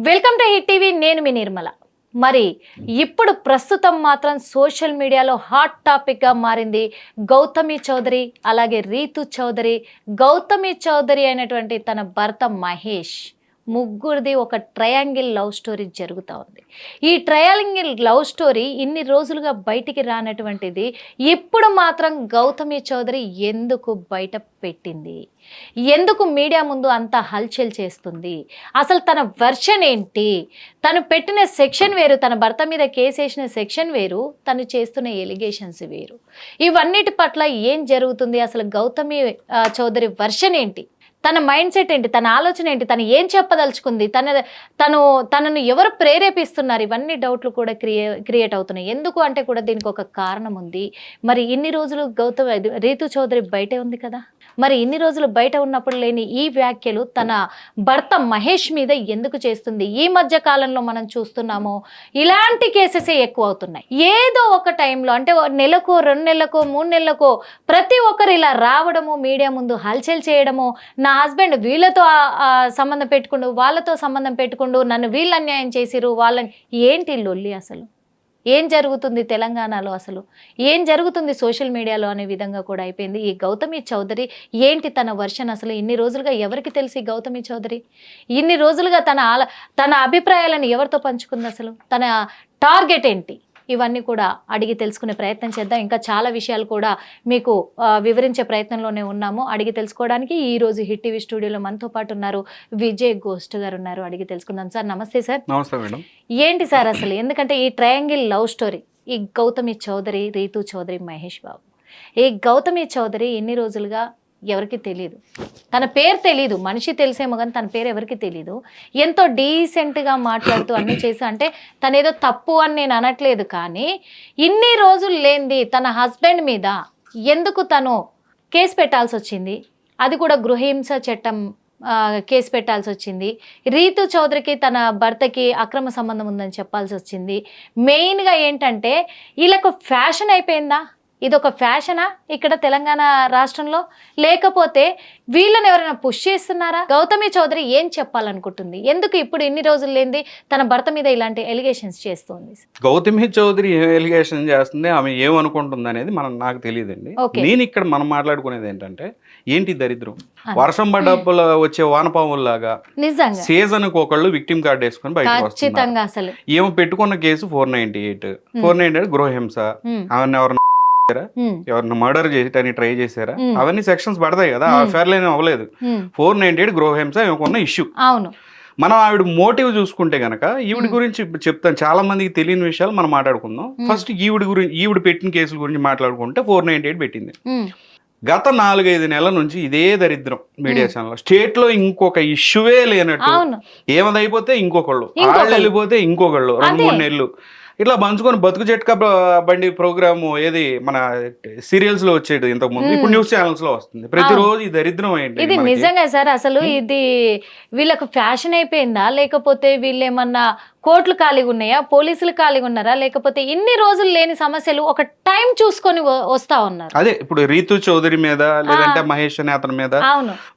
Welcome to hit TV. నేను మీ నిర్మల. మరి ఇప్పుడు ప్రస్తుతం మాత్రం సోషల్ మీడియాలో హాట్ టాపిక్గా మారింది గౌతమి చౌదరి, అలాగే రీతు చౌదరి. గౌతమి చౌదరి అయినటువంటి తన భర్త మహేష్, ముగ్గురిది ఒక ట్రయాంగిల్ లవ్ స్టోరీ జరుగుతూ ఉంది. ఈ ట్రయాంగిల్ లవ్ స్టోరీ ఇన్ని రోజులుగా బయటికి రానటువంటిది ఇప్పుడు మాత్రం గౌతమి చౌదరి ఎందుకు బయట పెట్టింది, ఎందుకు మీడియా ముందు అంత హల్చల్ చేస్తుంది, అసలు తన వెర్షన్ ఏంటి, తను పెట్టిన సెక్షన్ వేరు, తన భర్త మీద కేసు వేసిన సెక్షన్ వేరు, తను చేస్తున్న ఎలిగేషన్స్ వేరు. ఇవన్నిటి పట్ల ఏం జరుగుతుంది, అసలు గౌతమి చౌదరి వెర్షన్ ఏంటి, తన మైండ్ సెట్ ఏంటి, తన ఆలోచన ఏంటి, తను ఏం చెప్పదలుచుకుంది, తనను ఎవరు ప్రేరేపిస్తున్నారు, ఇవన్నీ డౌట్లు కూడా క్రియేట్ అవుతున్నాయి. ఎందుకు అంటే కూడా దీనికి ఒక కారణం ఉంది. మరి ఇన్ని రోజులు రీతు చౌదరి బయటే ఉంది కదా, మరి ఇన్ని రోజులు బయట ఉన్నప్పుడు లేని ఈ వ్యాఖ్యలు తన భర్త మహేష్ మీద ఎందుకు చేస్తుంది? ఈ మధ్య కాలంలో మనం చూస్తున్నాము ఇలాంటి కేసెసే ఎక్కువ అవుతున్నాయి. ఏదో ఒక టైంలో అంటే నెలకో 2 నెలలకో 3 నెలలకో ప్రతి ఒక్కరు ఇలా రావడము, మీడియా ముందు హల్చల్ చేయడము, నా హస్బెండ్ వీళ్ళతో సంబంధం పెట్టుకుండు, వాళ్ళతో సంబంధం పెట్టుకుండు, నన్ను వీళ్ళు అన్యాయం చేసిరు, వాళ్ళని ఏంటి లొల్లి, అసలు ఏం జరుగుతుంది తెలంగాణలో, అసలు ఏం జరుగుతుంది సోషల్ మీడియాలో అనే విధంగా కూడా అయిపోయింది. ఈ గౌతమి చౌదరి ఏంటి తన వర్షన్, అసలు ఇన్ని రోజులుగా ఎవరికి తెలిసి గౌతమి చౌదరి ఇన్ని రోజులుగా తన అభిప్రాయాలను ఎవరితో పంచుకుంది, అసలు తన టార్గెట్ ఏంటి, ఇవన్నీ కూడా అడిగి తెలుసుకునే ప్రయత్నం చేద్దాం. ఇంకా చాలా విషయాలు కూడా మీకు వివరించే ప్రయత్నంలోనే ఉన్నాము. అడిగి తెలుసుకోవడానికి ఈరోజు హిట్ టీవీ స్టూడియోలో మనతో పాటు ఉన్నారు విజయ్ గోస్ట్ గారు ఉన్నారు. అడిగి తెలుసుకుందాం. సార్ నమస్తే. సార్ నమస్తే మేడం. ఏంటి సార్ అసలు, ఎందుకంటే ఈ ట్రయాంగిల్ లవ్ స్టోరీ, ఈ గౌతమి చౌదరి, రీతు చౌదరి, మహేష్ బాబు, ఈ గౌతమి చౌదరి ఎన్ని రోజులుగా ఎవరికి తెలియదు, తన పేరు తెలీదు, మనిషి తెలిసేమో కానీ తన పేరు ఎవరికి తెలీదు. ఎంతో డీసెంట్గా మాట్లాడుతూ అన్నీ చేసి, అంటే తనేదో తప్పు అని నేను అనట్లేదు, కానీ ఇన్ని రోజులు లేనిది తన హస్బెండ్ మీద ఎందుకు తను కేసు పెట్టాల్సి వచ్చింది, అది కూడా గృహహింస చట్టం కేసు పెట్టాల్సి వచ్చింది. రీతు చౌదరికి తన భర్తకి అక్రమ సంబంధం ఉందని చెప్పాల్సి వచ్చింది. మెయిన్గా ఏంటంటే వీళ్ళకు ఫ్యాషన్ అయిపోయిందా, ఇదొక ఫ్యాషనా ఇక్కడ తెలంగాణ రాష్ట్రంలో, లేకపోతే వీళ్ళని ఎవరైనా పుష్ చేస్తున్నారా? గౌతమి చౌదరి ఏం చెప్పాలనుకుంటుంది, ఎందుకు ఇప్పుడు ఇన్ని రోజులు లేనిది తన భర్త మీద ఇలాంటి ఎలిగేషన్స్ చేస్తుంది? గౌతమి చౌదరి ఏం ఎలిగేషన్ చేస్తుంది, ఆమె ఏమనుకుంటుంది అనేది నాకు తెలియదండి. నేను ఇక్కడ మనం మాట్లాడుకునేది ఏంటంటే, ఏంటి దరిద్రం, వర్షం పడ్డప్పుడు వచ్చే వానపాముల్లాగా నిజంగా సీజన్ కు ఒకళ్ళు విక్టిమ్ కార్డ్ వేసుకొని బయటకు వస్తున్నారు. అసలు ఏమో పెట్టుకున్న కేసు 498 గృహహింస, ఆమె ఎవరిని మర్డర్ చేయడానికి ట్రై చేశారా, అవన్నీ సెక్షన్స్ పడతాయి కదా, ఆ ఫేర్లు ఏమీ అవ్వలేదు. 498 గృహహింస ఉన్న ఇష్యూ. అవును, మనం ఆవిడ మోటివ్ చూసుకుంటే గనక, ఈవిడ గురించి చెప్తాను, చాలా మందికి తెలియని విషయాలు మనం మాట్లాడుకుందాం. ఫస్ట్ ఈవిడ పెట్టిన కేసుల గురించి మాట్లాడుకుంటే 498 పెట్టింది. గత 4-5 నెలల నుంచి ఇదే దరిద్రం మీడియా ఛానల్. స్టేట్ లో ఇంకొక ఇష్యూవే లేనట్టు, ఏమదైపోతే ఇంకొకళ్ళు, వాళ్ళు వెళ్ళిపోతే ఇంకొకళ్ళు, 2-3 నెలలు ఇట్లా పంచుకొని బతుకు జట్కా బండి ప్రోగ్రాము ఏది మన సీరియల్స్ లో వచ్చేది ఇంతకు ముందు, ఇప్పుడు న్యూస్ ఛానల్స్ లో వస్తుంది ప్రతిరోజు. ఈ దరిద్రం ఏంటి ఇది నిజంగా సార్, అసలు ఇది వీళ్ళకు ఫ్యాషన్ అయిపోయిందా, లేకపోతే వీళ్ళు ఏమన్నా కోర్టులు ఖాళీగా ఉన్నాయా, పోలీసులు ఖాళీగా ఉన్నారా, లేకపోతే ఇన్ని రోజులు లేని సమస్యలు ఒక టైం చూసుకొని వస్తా ఉన్నారు? అదే ఇప్పుడు రీతు చౌదరి మీద, లేదంటే మహేష్ అనే అతని మీద,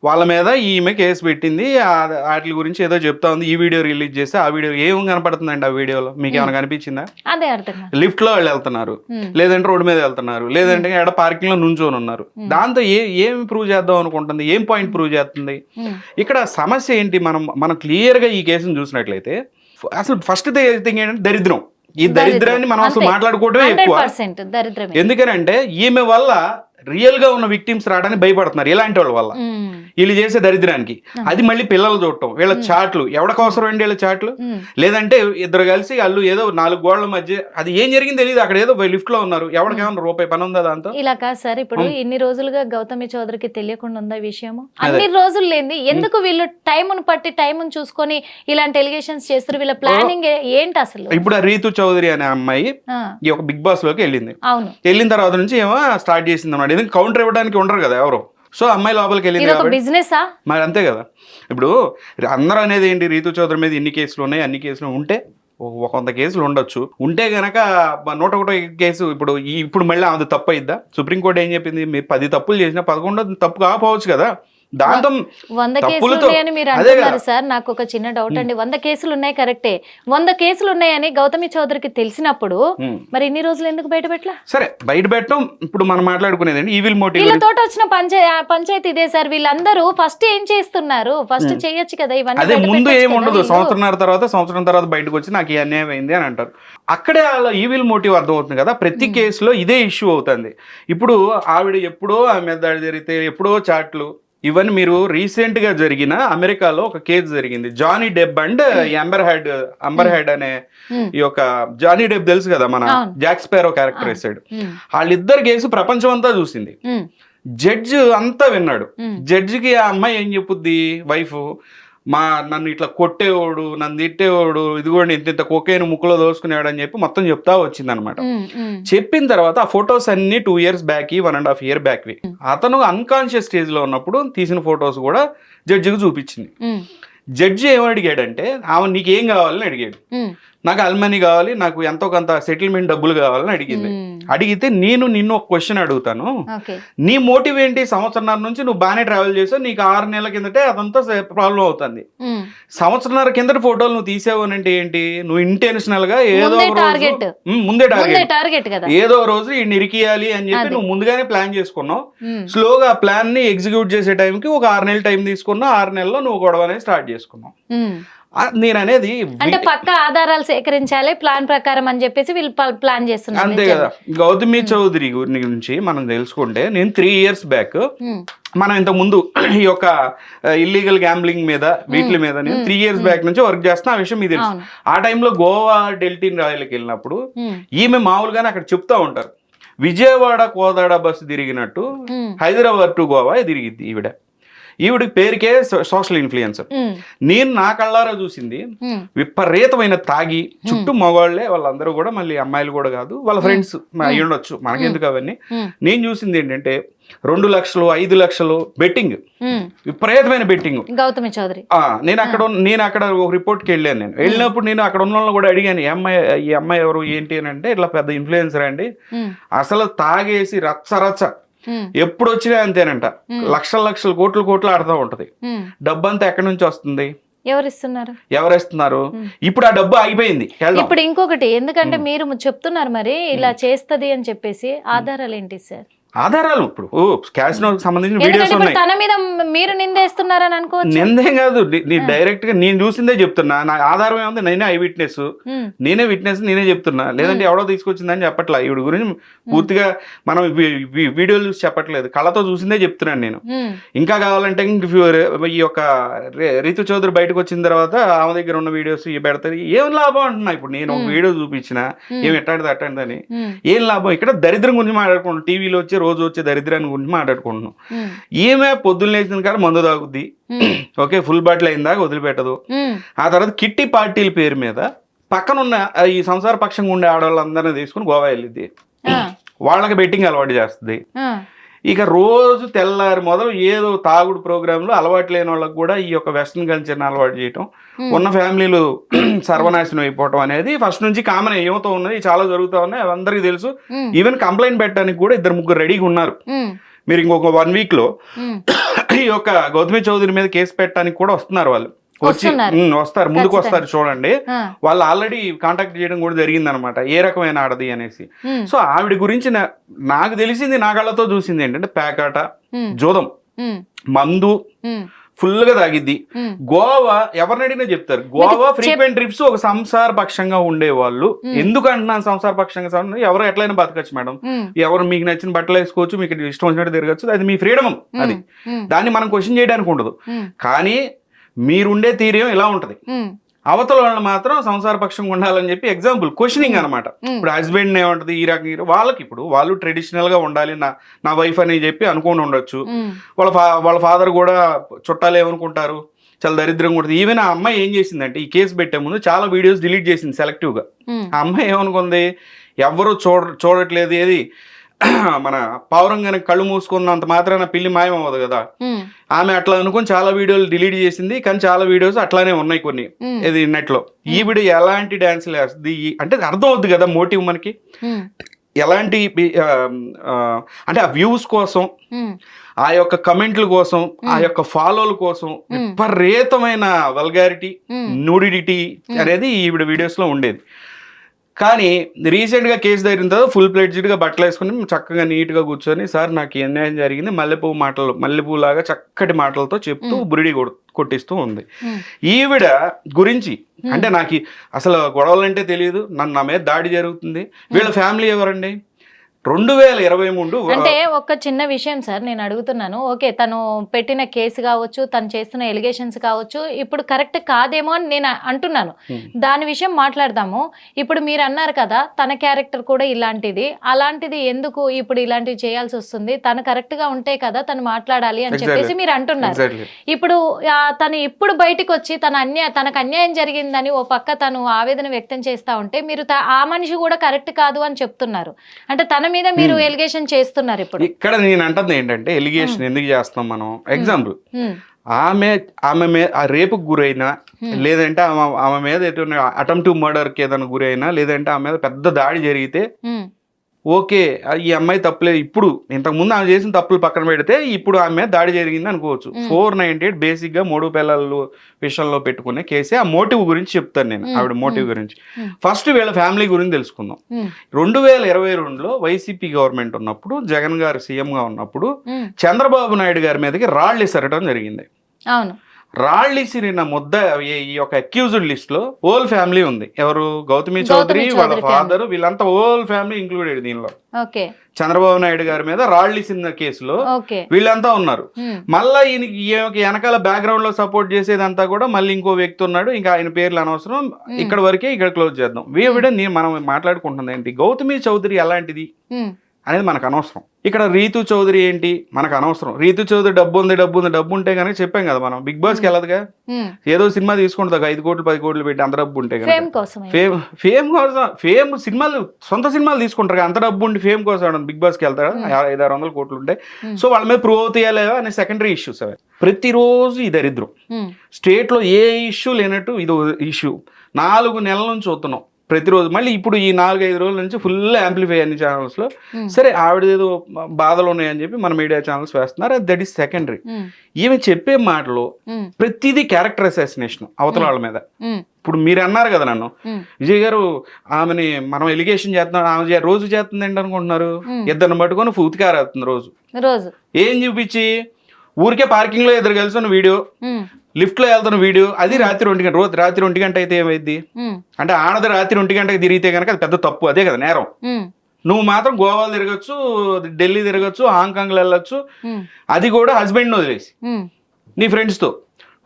వాళ్ళ మీద ఈమె కేసు పెట్టింది. వాటి గురించి ఏదో చెప్తా ఉంది. ఈ వీడియో రిలీజ్ చేస్తే ఆ వీడియో ఏం కనపడుతుందండి, ఆ వీడియోలో మీకు ఏమైనా కనిపించిందా? అదే అర్థం, లిఫ్ట్ లో వాళ్ళు వెళ్తున్నారు, లేదంటే రోడ్డు మీద వెళ్తున్నారు, లేదంటే ఎక్కడ పార్కింగ్ లో నుంచొని ఉన్నారు. దాంతో ఏం ప్రూవ్ చేద్దాం అనుకుంటుంది, ఏం పాయింట్ ప్రూవ్ చేస్తుంది? ఇక్కడ సమస్య ఏంటి? మనం క్లియర్ గా ఈ కేసును చూసినట్లయితే, అసలు ఫస్ట్ థింగ్ ఏంటంటే దరిద్రం. ఈ దరిద్రాన్ని మనం అసలు మాట్లాడుకోవడమే ఎక్కువ. ఎందుకనంటే ఈమె వల్ల రియల్ గా ఉన్న విక్టిమ్స్ రావడానికి భయపడుతున్నారు ఇలాంటి వాళ్ళ వల్ల, వీళ్ళు చేసే దరిద్రానికి. అది మళ్ళీ పిల్లలు చూడటం, వీళ్ళ చాట్లు, ఎవరికి అవసరం అండి వీళ్ళ చాట్లు? లేదంటే ఇద్దరు కలిసి వాళ్ళు ఏదో 4 గోడల మధ్య, అది ఏం జరిగింది తెలియదు, అక్కడ ఏదో లిఫ్ట్ లో ఉన్నారు, ఎవరికేమన్నా రూపాయి పని ఉందా దాంతో? ఇలా కాదు సార్, ఇప్పుడు ఇన్ని రోజులుగా గౌతమి చౌదరికి తెలియకుండా ఉందా విషయము? అన్ని రోజులు లేని ఎందుకు వీళ్ళు టైమును పట్టి టైమును చూసుకొని ఇలాంటి ఎలిగేషన్స్ చేస్తారు? వీళ్ళ ప్లానింగ్ ఏంటి అసలు? ఇప్పుడు రీతు చౌదరి అనే అమ్మాయి ఈ ఒక బిగ్ బాస్ లోకి వెళ్ళింది. అవును, వెళ్ళిన తర్వాత నుంచి ఏమో స్టార్ట్ చేసింది అన్నమాట. ఎందుకంటే కౌంటర్ ఇవ్వడానికి ఉండరు కదా ఎవరు, సో అమ్మాయి లోపలికి వెళ్ళింది. మరి అంతే కదా. ఇప్పుడు అందరూ అనేది ఏంటి, రీతు చౌదరి మీద ఇన్ని కేసులు ఉన్నాయి, అన్ని కేసులు ఉంటే 100 కేసులు ఉండొచ్చు, ఉంటే గనక 101 కేసు ఇప్పుడు మళ్ళీ అది తప్పు అయిద్దా? సుప్రీంకోర్టు ఏం చెప్పింది, మీరు 10 తప్పులు చేసినా 11వ తప్పు కాకపోవచ్చు కదా. దాంతో 100 కేసులు ఉన్నాయని మీరు అంటున్నారు సార్. నాకు ఒక చిన్న డౌట్ అండి. 100 కేసులు ఉన్నాయి కరెక్టే. 100 కేసులు ఉన్నాయని గౌతమి చౌదరికి తెలిసినప్పుడు మరి ఇన్ని రోజులు ఎందుకు బయట పెట్టలా? సరే బయట పెట్టడం ఇప్పుడు మనం మాట్లాడుకునేది ఈవిల్ మోటివ్. వీళ్ళతో వచ్చిన పంచాయతీ ఇదే సార్. వీళ్ళందరూ ఫస్ట్ ఏం చేస్తున్నారు? ఫస్ట్ చేయొచ్చు కదా ఇవన్నీ. అదే ముందు ఏముండదు, సంవత్సరం తర్వాత బయటకు వచ్చి నాకు ఈ అన్యాయం అయింది అని అంటారు. అక్కడే వాళ్ళ ఈవిల్ మోటివ్ అర్థం అవుతుంది కదా. ప్రతి కేసులో ఇదే ఇష్యూ అవుతుంది. ఇప్పుడు ఆవిడ ఎప్పుడో ఆమె మీద దాడి జరిగితే ఎప్పుడో చాట్లు ఇవన్నీ మీరు రీసెంట్ గా జరిగిన అమెరికాలో ఒక కేసు జరిగింది. జానీ డెబ్ అండ్ అంబర్ హెడ్ అనే ఈ యొక్క జానీ డెబ్ తెలుసు కదా, మన జాక్ స్పారో క్యారెక్టర్ వేసాడు. వాళ్ళిద్దరు కేసు ప్రపంచం అంతా చూసింది. జడ్జి అంతా విన్నాడు. జడ్జికి ఆ అమ్మాయి ఏం చెప్పుద్ది, వైఫ్, నన్ను ఇట్లా కొట్టేవాడు, నన్ను తిట్టేవాడు, ఇదిగోండి ఇంత కొకేను ముక్కులో దోసుకునేవాడు అని చెప్పి మొత్తం చెప్తా వచ్చింది అనమాట. చెప్పిన తర్వాత ఆ ఫొటోస్ అన్ని 2 years బ్యాక్, 1.5 year బ్యాక్, అతను అన్కాన్షియస్ స్టేజ్ లో ఉన్నప్పుడు తీసిన ఫొటోస్ కూడా జడ్జికి చూపించింది. జడ్జి ఏమని అడిగాడంటే, ఆమె నీకేం కావాలని అడిగాడు. నాకు అల్మనీ కావాలి, నాకు ఎంతో కొంత సెటిల్మెంట్ డబ్బులు కావాలని అడిగింది. అడిగితే నిన్ను ఒక క్వశ్చన్ అడుగుతాను, నీ మోటివ్ ఏంటి? సంవత్సరంన్నర నుంచి నువ్వు బాగానే ట్రావెల్ చేసావు, నీకు 6 నెలల కిందటే అదంతా ప్రాబ్లం అవుతుంది. సంవత్సరంన్నర కిందటి ఫోటోలు నువ్వు తీసావనంటే ఏంటి? నువ్వు ఇంటెన్షనల్ గా ఏదో ముందే టార్గెట్ ఏదో రోజు ఈ నిరికియాలి అని చెప్పి నువ్వు ముందుగానే ప్లాన్ చేసుకున్నావు. స్లోగా ఆ ప్లాన్ ని ఎగ్జిక్యూట్ చేసే టైంకి ఒక 6 నెలల టైం తీసుకున్నావు. 6 నెలల్లో నువ్వు గొడవ అనేది స్టార్ట్ చేసుకున్నావు. నేను అనేది అంటే పక్క ఆధారాలు సేకరించాలి ప్లాన్ ప్రకారం అని చెప్పేసి వీళ్ళు ప్లాన్ చేస్తున్నారు. అంతే కదా. గౌతమి చౌదరి గురించి మనం తెలుసుకుంటే, నేను 3 years బ్యాక్, మనం ఇంత ముందు ఈ యొక్క ఇల్లీగల్ గ్యాంబ్లింగ్ మీద వీటి మీద నేను 3 years బ్యాక్ నుంచి వర్క్ చేస్తున్నా. ఆ విషయం మీకు తెలుసు. ఆ టైంలో గోవా డెల్టిన్ రాయలకి వెళ్ళినప్పుడు ఈమె మామూలుగానే అక్కడ చెప్తా ఉంటారు, విజయవాడ కోదాడ బస్సు తిరిగినట్టు హైదరాబాద్ టు గోవా తిరిగిద్ది ఈవిడ పేరుకే సోషల్ ఇన్ఫ్లుయెన్సర్. నేను నా కళ్ళారా చూసింది విపరీతమైన తాగి, చుట్టూ మగవాళ్లే వాళ్ళందరూ కూడా, మళ్ళీ అమ్మాయిలు కూడా కాదు, వాళ్ళ ఫ్రెండ్స్ అయి ఉండొచ్చు, మనకెందుకు అవన్నీ. నేను చూసింది ఏంటంటే 2 లక్షలు 5 లక్షలు బెట్టింగ్, విపరీతమైన బెట్టింగ్. గౌతమి చౌదరి నేను అక్కడ ఒక రిపోర్ట్కి వెళ్ళాను. నేను వెళ్ళినప్పుడు నేను అక్కడ ఉన్న వాళ్ళని కూడా అడిగాను, ఈ అమ్మాయి ఎవరు ఏంటి అని అంటే, ఇట్లా పెద్ద ఇన్ఫ్లుయెన్సర్ అండి, అసలు తాగేసి రచ్చ ఎప్పుడు వచ్చినా అంతేనంట, లక్షల కోట్లు ఆడుతూ ఉంటది. డబ్బంతా ఎక్కడి నుంచి వస్తుంది, ఎవరిస్తున్నారు? ఇప్పుడు ఆ డబ్బు ఆగిపోయింది. ఇప్పుడు ఇంకొకటి, ఎందుకంటే మీరు చెప్తున్నారు మరి ఇలా చేస్తది అని చెప్పేసి, ఆధారాలు ఏంటి సార్? ఆధారాలు ఇప్పుడు క్యాసినోకి సంబంధించిన వీడియోస్ ఉన్నాయి. తన మీద మీరు నిందేస్తున్నారని అనుకోవచ్చు. నిందేం కాదు, డైరెక్ట్ గా నేను చూసిందే చెప్తున్నా. నా ఆధారం ఏముంది, నేనే విట్నెస్ నేనే చెప్తున్నా. లేదంటే ఎవడో తీసుకొచ్చిందని చెప్పట్లా. ఈవిడ గురించి పూర్తిగా మనం వీడియోలు చూసి చెప్పట్లేదు, కళ్ళతో చూసిందే చెప్తున్నాను నేను. ఇంకా కావాలంటే ఈ యొక్క రీతు చౌదరి బయటకు వచ్చిన తర్వాత ఆమె దగ్గర ఉన్న వీడియోస్ పెడతారు, ఏం లాభం అంటున్నా. ఇప్పుడు నేను ఒక వీడియో చూపించిన, ఏమి ఎట్టాడిది అట్టండి, ఏం లాభం? ఇక్కడ దరిద్రం గురించి మాట్లాడుకుంటాం, టీవీలో వచ్చి రోజు వచ్చే దరిద్రాన్ని గురించి మాట్లాడుకుంటున్నాం. ఈమె పొద్దున్న లేచిన కాడ మందు తాగుద్ది, ఓకే, ఫుల్ బాటిల్ అయిన దాకా వదిలిపెట్టదు. ఆ తర్వాత కిట్టి పార్టీల పేరు మీద పక్కనున్న ఈ సంసార పక్షంగా ఉండే ఆడవాళ్ళందరినీ తీసుకుని గోవా వెళ్ళిద్ది, వాళ్ళకి బెట్టింగ్ అలవాటు చేస్తుంది. ఇక రోజు తెల్లారి మొదలు ఏదో తాగుడు ప్రోగ్రాంలు అలవాటు లేని వాళ్ళకి కూడా ఈ యొక్క వెస్ట్రన్ కల్చర్ని అలవాటు చేయటం, ఉన్న ఫ్యామిలీలు సర్వనాశనం అయిపోవటం అనేది ఫస్ట్ నుంచి కామన్ ఏమవుతూ ఉన్నది, చాలా జరుగుతూ ఉన్నాయి, అవి అందరికీ తెలుసు. ఈవెన్ కంప్లైంట్ పెట్టడానికి కూడా 2-3 రెడీగా ఉన్నారు. మీరు ఇంకొక 1 week లో ఈ యొక్క గౌతమి చౌదరి మీద కేసు పెట్టడానికి కూడా వస్తున్నారు. వాళ్ళు వస్తారు, ముందుకు వస్తారు, చూడండి. వాళ్ళు ఆల్రెడీ కాంటాక్ట్ చేయడం కూడా జరిగింది అనమాట, ఏ రకమైన ఆడది అనేసి. సో ఆవిడ గురించి నాకు తెలిసింది, నా కళ్ళతో చూసింది ఏంటంటే, పేకాట, జోదం, మందు ఫుల్ గా తాగిద్ది. గోవా ఎవరిని అడిగినా చెప్తారు, గోవా ఫ్రీక్వెంట్ ట్రిప్స్ ఒక సంసార పక్షంగా ఉండేవాళ్ళు. ఎందుకు అంటున్నాను సంసార పక్షంగా? ఎవరు ఎట్లయినా బతకచ్చు మేడం, ఎవరు మీకు నచ్చిన బట్టలు వేసుకోవచ్చు, మీకు ఇష్టం వచ్చినట్టు తిరగచ్చు, అది మీ ఫ్రీడమ్. అది దాన్ని మనం క్వశ్చన్ చేయడానికి ఉండదు. కానీ మీరుండే తీరేం ఇలా ఉంటది, అవతల వాళ్ళని మాత్రం సంసార పక్షంగా ఉండాలని చెప్పి ఎగ్జాంపుల్ క్వశ్చనింగ్ అనమాట. ఇప్పుడు హస్బెండ్ ఏమంటది, ఈ రకంగా వాళ్ళకి, ఇప్పుడు వాళ్ళు ట్రెడిషనల్ గా ఉండాలి నా వైఫ్ అని చెప్పి అనుకుని ఉండొచ్చు. వాళ్ళ ఫాదర్ కూడా చుట్టాలు ఏమనుకుంటారు, చాలా దరిద్రంగా ఉంటుంది. ఈవెన్ ఆ అమ్మాయి ఏం చేసిందంటే, ఈ కేసు పెట్టే ముందు చాలా వీడియోస్ డిలీట్ చేసింది సెలెక్టివ్ గా. ఆ అమ్మాయి ఏమనుకుంది, ఎవరు చూడట్లేదు, ఏది మన పావురంగానే కళ్ళు మూసుకున్నంత మాత్రాన పిల్లి మాయం అవ్వదు కదా. ఆమె అట్లా అనుకుని చాలా వీడియోలు డిలీట్ చేసింది, కానీ చాలా వీడియోస్ అట్లానే ఉన్నాయి కొన్ని ఇది నెట్ లో. ఈ వీడియో ఎలాంటి డాన్సులు వేస్తుంది అంటే అర్థం అవుద్ది కదా మోటివ్ మనకి, ఎలాంటి అంటే ఆ వ్యూస్ కోసం, ఆ యొక్క కమెంట్ల కోసం, ఆ యొక్క ఫాలోల కోసం విపరీతమైన వల్గారిటీ, న్యూడిటీ అనేది ఈవిడ వీడియోస్ లో ఉండేది. కానీ రీసెంట్గా కేసు జరిగిన తర్వాత ఫుల్ ప్లేడ్జ్డ్గా బట్టలు వేసుకుని చక్కగా నీట్గా కూర్చొని, సార్ నాకు అన్యాయం జరిగింది, మల్లెపూ లాగా చక్కటి మాటలతో చెప్తూ బురిడి కొట్టిస్తూ ఉంది. ఈవిడ గురించి అంటే నాకు అసలు గొడవలంటే తెలియదు, నా మీద దాడి జరుగుతుంది. వీళ్ళ ఫ్యామిలీ ఎవరండి? 2023 అంటే ఒక చిన్న విషయం సార్ నేను అడుగుతున్నాను. ఓకే, తను పెట్టిన కేసు కావచ్చు, తను చేస్తున్న ఎలిగేషన్స్ కావచ్చు, ఇప్పుడు కరెక్ట్ కాదేమో అని నేను అంటున్నాను. దాని విషయం మాట్లాడదాము. ఇప్పుడు మీరు అన్నారు కదా తన క్యారెక్టర్ కూడా ఇలాంటిది, అలాంటిది ఎందుకు ఇప్పుడు ఇలాంటివి చేయాల్సి వస్తుంది, తను కరెక్ట్ గా ఉంటే కదా తను మాట్లాడాలి అని చెప్పేసి మీరు అంటున్నారు. ఇప్పుడు తను ఇప్పుడు బయటకు వచ్చి తనకు అన్యాయం జరిగిందని ఓ పక్క తను ఆవేదన వ్యక్తం చేస్తా ఉంటే మీరు ఆ మనిషి కూడా కరెక్ట్ కాదు అని చెప్తున్నారు. అంటే తన మీద మీరు ఎలిగేషన్ చేస్తున్నారు. ఇప్పుడు ఇక్కడ నేను అంటుంది ఏంటంటే ఎలిగేషన్ ఎందుకు చేస్తాం మనం? ఎగ్జాంపుల్, ఆమె మీద రేపుకు గురైనా, లేదంటే ఆమె మీద అటెంప్టివ్ మర్డర్కి ఏదైనా గురైనా, లేదంటే ఆమె మీద పెద్ద దాడి జరిగితే ఓకే, ఈ అమ్మాయి తప్పులేదు. ఇప్పుడు ఇంతకుముందు ఆమె చేసిన తప్పులు పక్కన పెడితే ఇప్పుడు ఆమె మీద దాడి జరిగింది అనుకోవచ్చు. 498 బేసిక్ గా 3 పిల్లల విషయంలో పెట్టుకునే కేసే. ఆ మోటివ్ గురించి చెప్తాను నేను, ఆవిడ మోటివ్ గురించి. ఫస్ట్ వీళ్ళ ఫ్యామిలీ గురించి తెలుసుకుందాం. 2022లో వైసీపీ గవర్నమెంట్ ఉన్నప్పుడు, జగన్ గారు సీఎం గా ఉన్నప్పుడు చంద్రబాబు నాయుడు గారి మీదకి రాళ్ళు విసరటం జరిగింది. అవును, రాళ్ళు ఇసిరిన ముద్ద ఈ యొక్క అక్యూజ్డ్ లిస్ట్ లో హోల్ ఫ్యామిలీ ఉంది. ఎవరు? గౌతమి చౌదరి, వాళ్ళ ఫాదర్, వీళ్ళంతా హోల్ ఫ్యామిలీ ఇంక్లూడెడ్ దీనిలో. చంద్రబాబు నాయుడు గారి మీద రాళ్ళు ఇసిన కేసులో వీళ్ళంతా ఉన్నారు. మళ్ళా ఈయనకి వెనకాల బ్యాక్గ్రౌండ్ లో సపోర్ట్ చేసేదంతా కూడా మళ్ళీ ఇంకో వ్యక్తి ఉన్నాడు. ఇంకా ఆయన పేర్లు అనవసరం, ఇక్కడ వరకే, ఇక్కడ క్లోజ్ చేద్దాం. మనం మాట్లాడుకుంటుంది ఏంటి, గౌతమి చౌదరి ఎలాంటిది అనేది మనకు అనవసరం. ఇక్కడ రీతు చౌదరి ఏంటి మనకు అనవసరం. రీతు చౌదరి డబ్బు ఉంటే కనుక చెప్పాం కదా మనం, బిగ్ బాస్ కి వెళ్ళదుగా. ఏదో సినిమా తీసుకుంటుంది 5 కోట్లు 10 కోట్లు పెట్టి, అంత డబ్బు ఉంటే ఫేమ్ కోసం, ఫేమ్ సినిమాలు, సొంత సినిమాలు తీసుకుంటారు. అంత డబ్బు ఉండి ఫేమ్ కోసం బిగ్ బాస్ కి వెళ్తారా? 500-600 కోట్లు ఉంటాయి. సో వాళ్ళ మీద ప్రూవ్ అవుతాయా అనే సెకండరీ ఇష్యూస్ అవి. ప్రతిరోజు ఈ దరిద్రం స్టేట్ లో ఏ ఇష్యూ లేనట్టు ఇది ఇష్యూ 4 నెలల నుంచి చూస్తున్నాం ప్రతిరోజు. మళ్ళీ ఇప్పుడు ఈ 4-5 రోజుల నుంచి ఫుల్ యాంప్లిఫై అన్ని ఛానల్స్ లో. సరే, ఆవిడేదో బాధలు ఉన్నాయని చెప్పి మన మీడియా ఛానల్స్ వేస్తున్నారు, దట్ ఈస్ సెకండరీ. ఈమె చెప్పే మాటలు ప్రతిదీ క్యారెక్టర్ అసాసినేషన్ అవతల వాళ్ళ మీద. ఇప్పుడు మీరు అన్నారు కదా నన్ను, విజయ్ గారు ఆమెని మనం ఎలిగేషన్ చేస్తున్నాం, ఆమె రోజు చేస్తుంది ఏంటి అనుకుంటున్నారు? ఇద్దరిని పట్టుకొని ఉతికారేస్తుంది రోజు. ఏం చూపించి? ఊరికే పార్కింగ్ లో ఇద్దరు కలిసి ఉన్న వీడియో, లిఫ్ట్ లో వెళ్తున్న వీడియో, అది రాత్రి 1 గంట. రోజు రాత్రి 1 గంట అయితే ఏమైంది? అంటే ఆడది రాత్రి 1 గంటకి తిరిగితే కనుక అది పెద్ద తప్పు, అదే కదా నేరం. నువ్వు మాత్రం గోవాలో తిరగచ్చు, ఢిల్లీ తిరగచ్చు, హాంకాంగ్ లో వెళ్ళొచ్చు, అది కూడా హస్బెండ్ వదిలేసి నీ ఫ్రెండ్స్ తో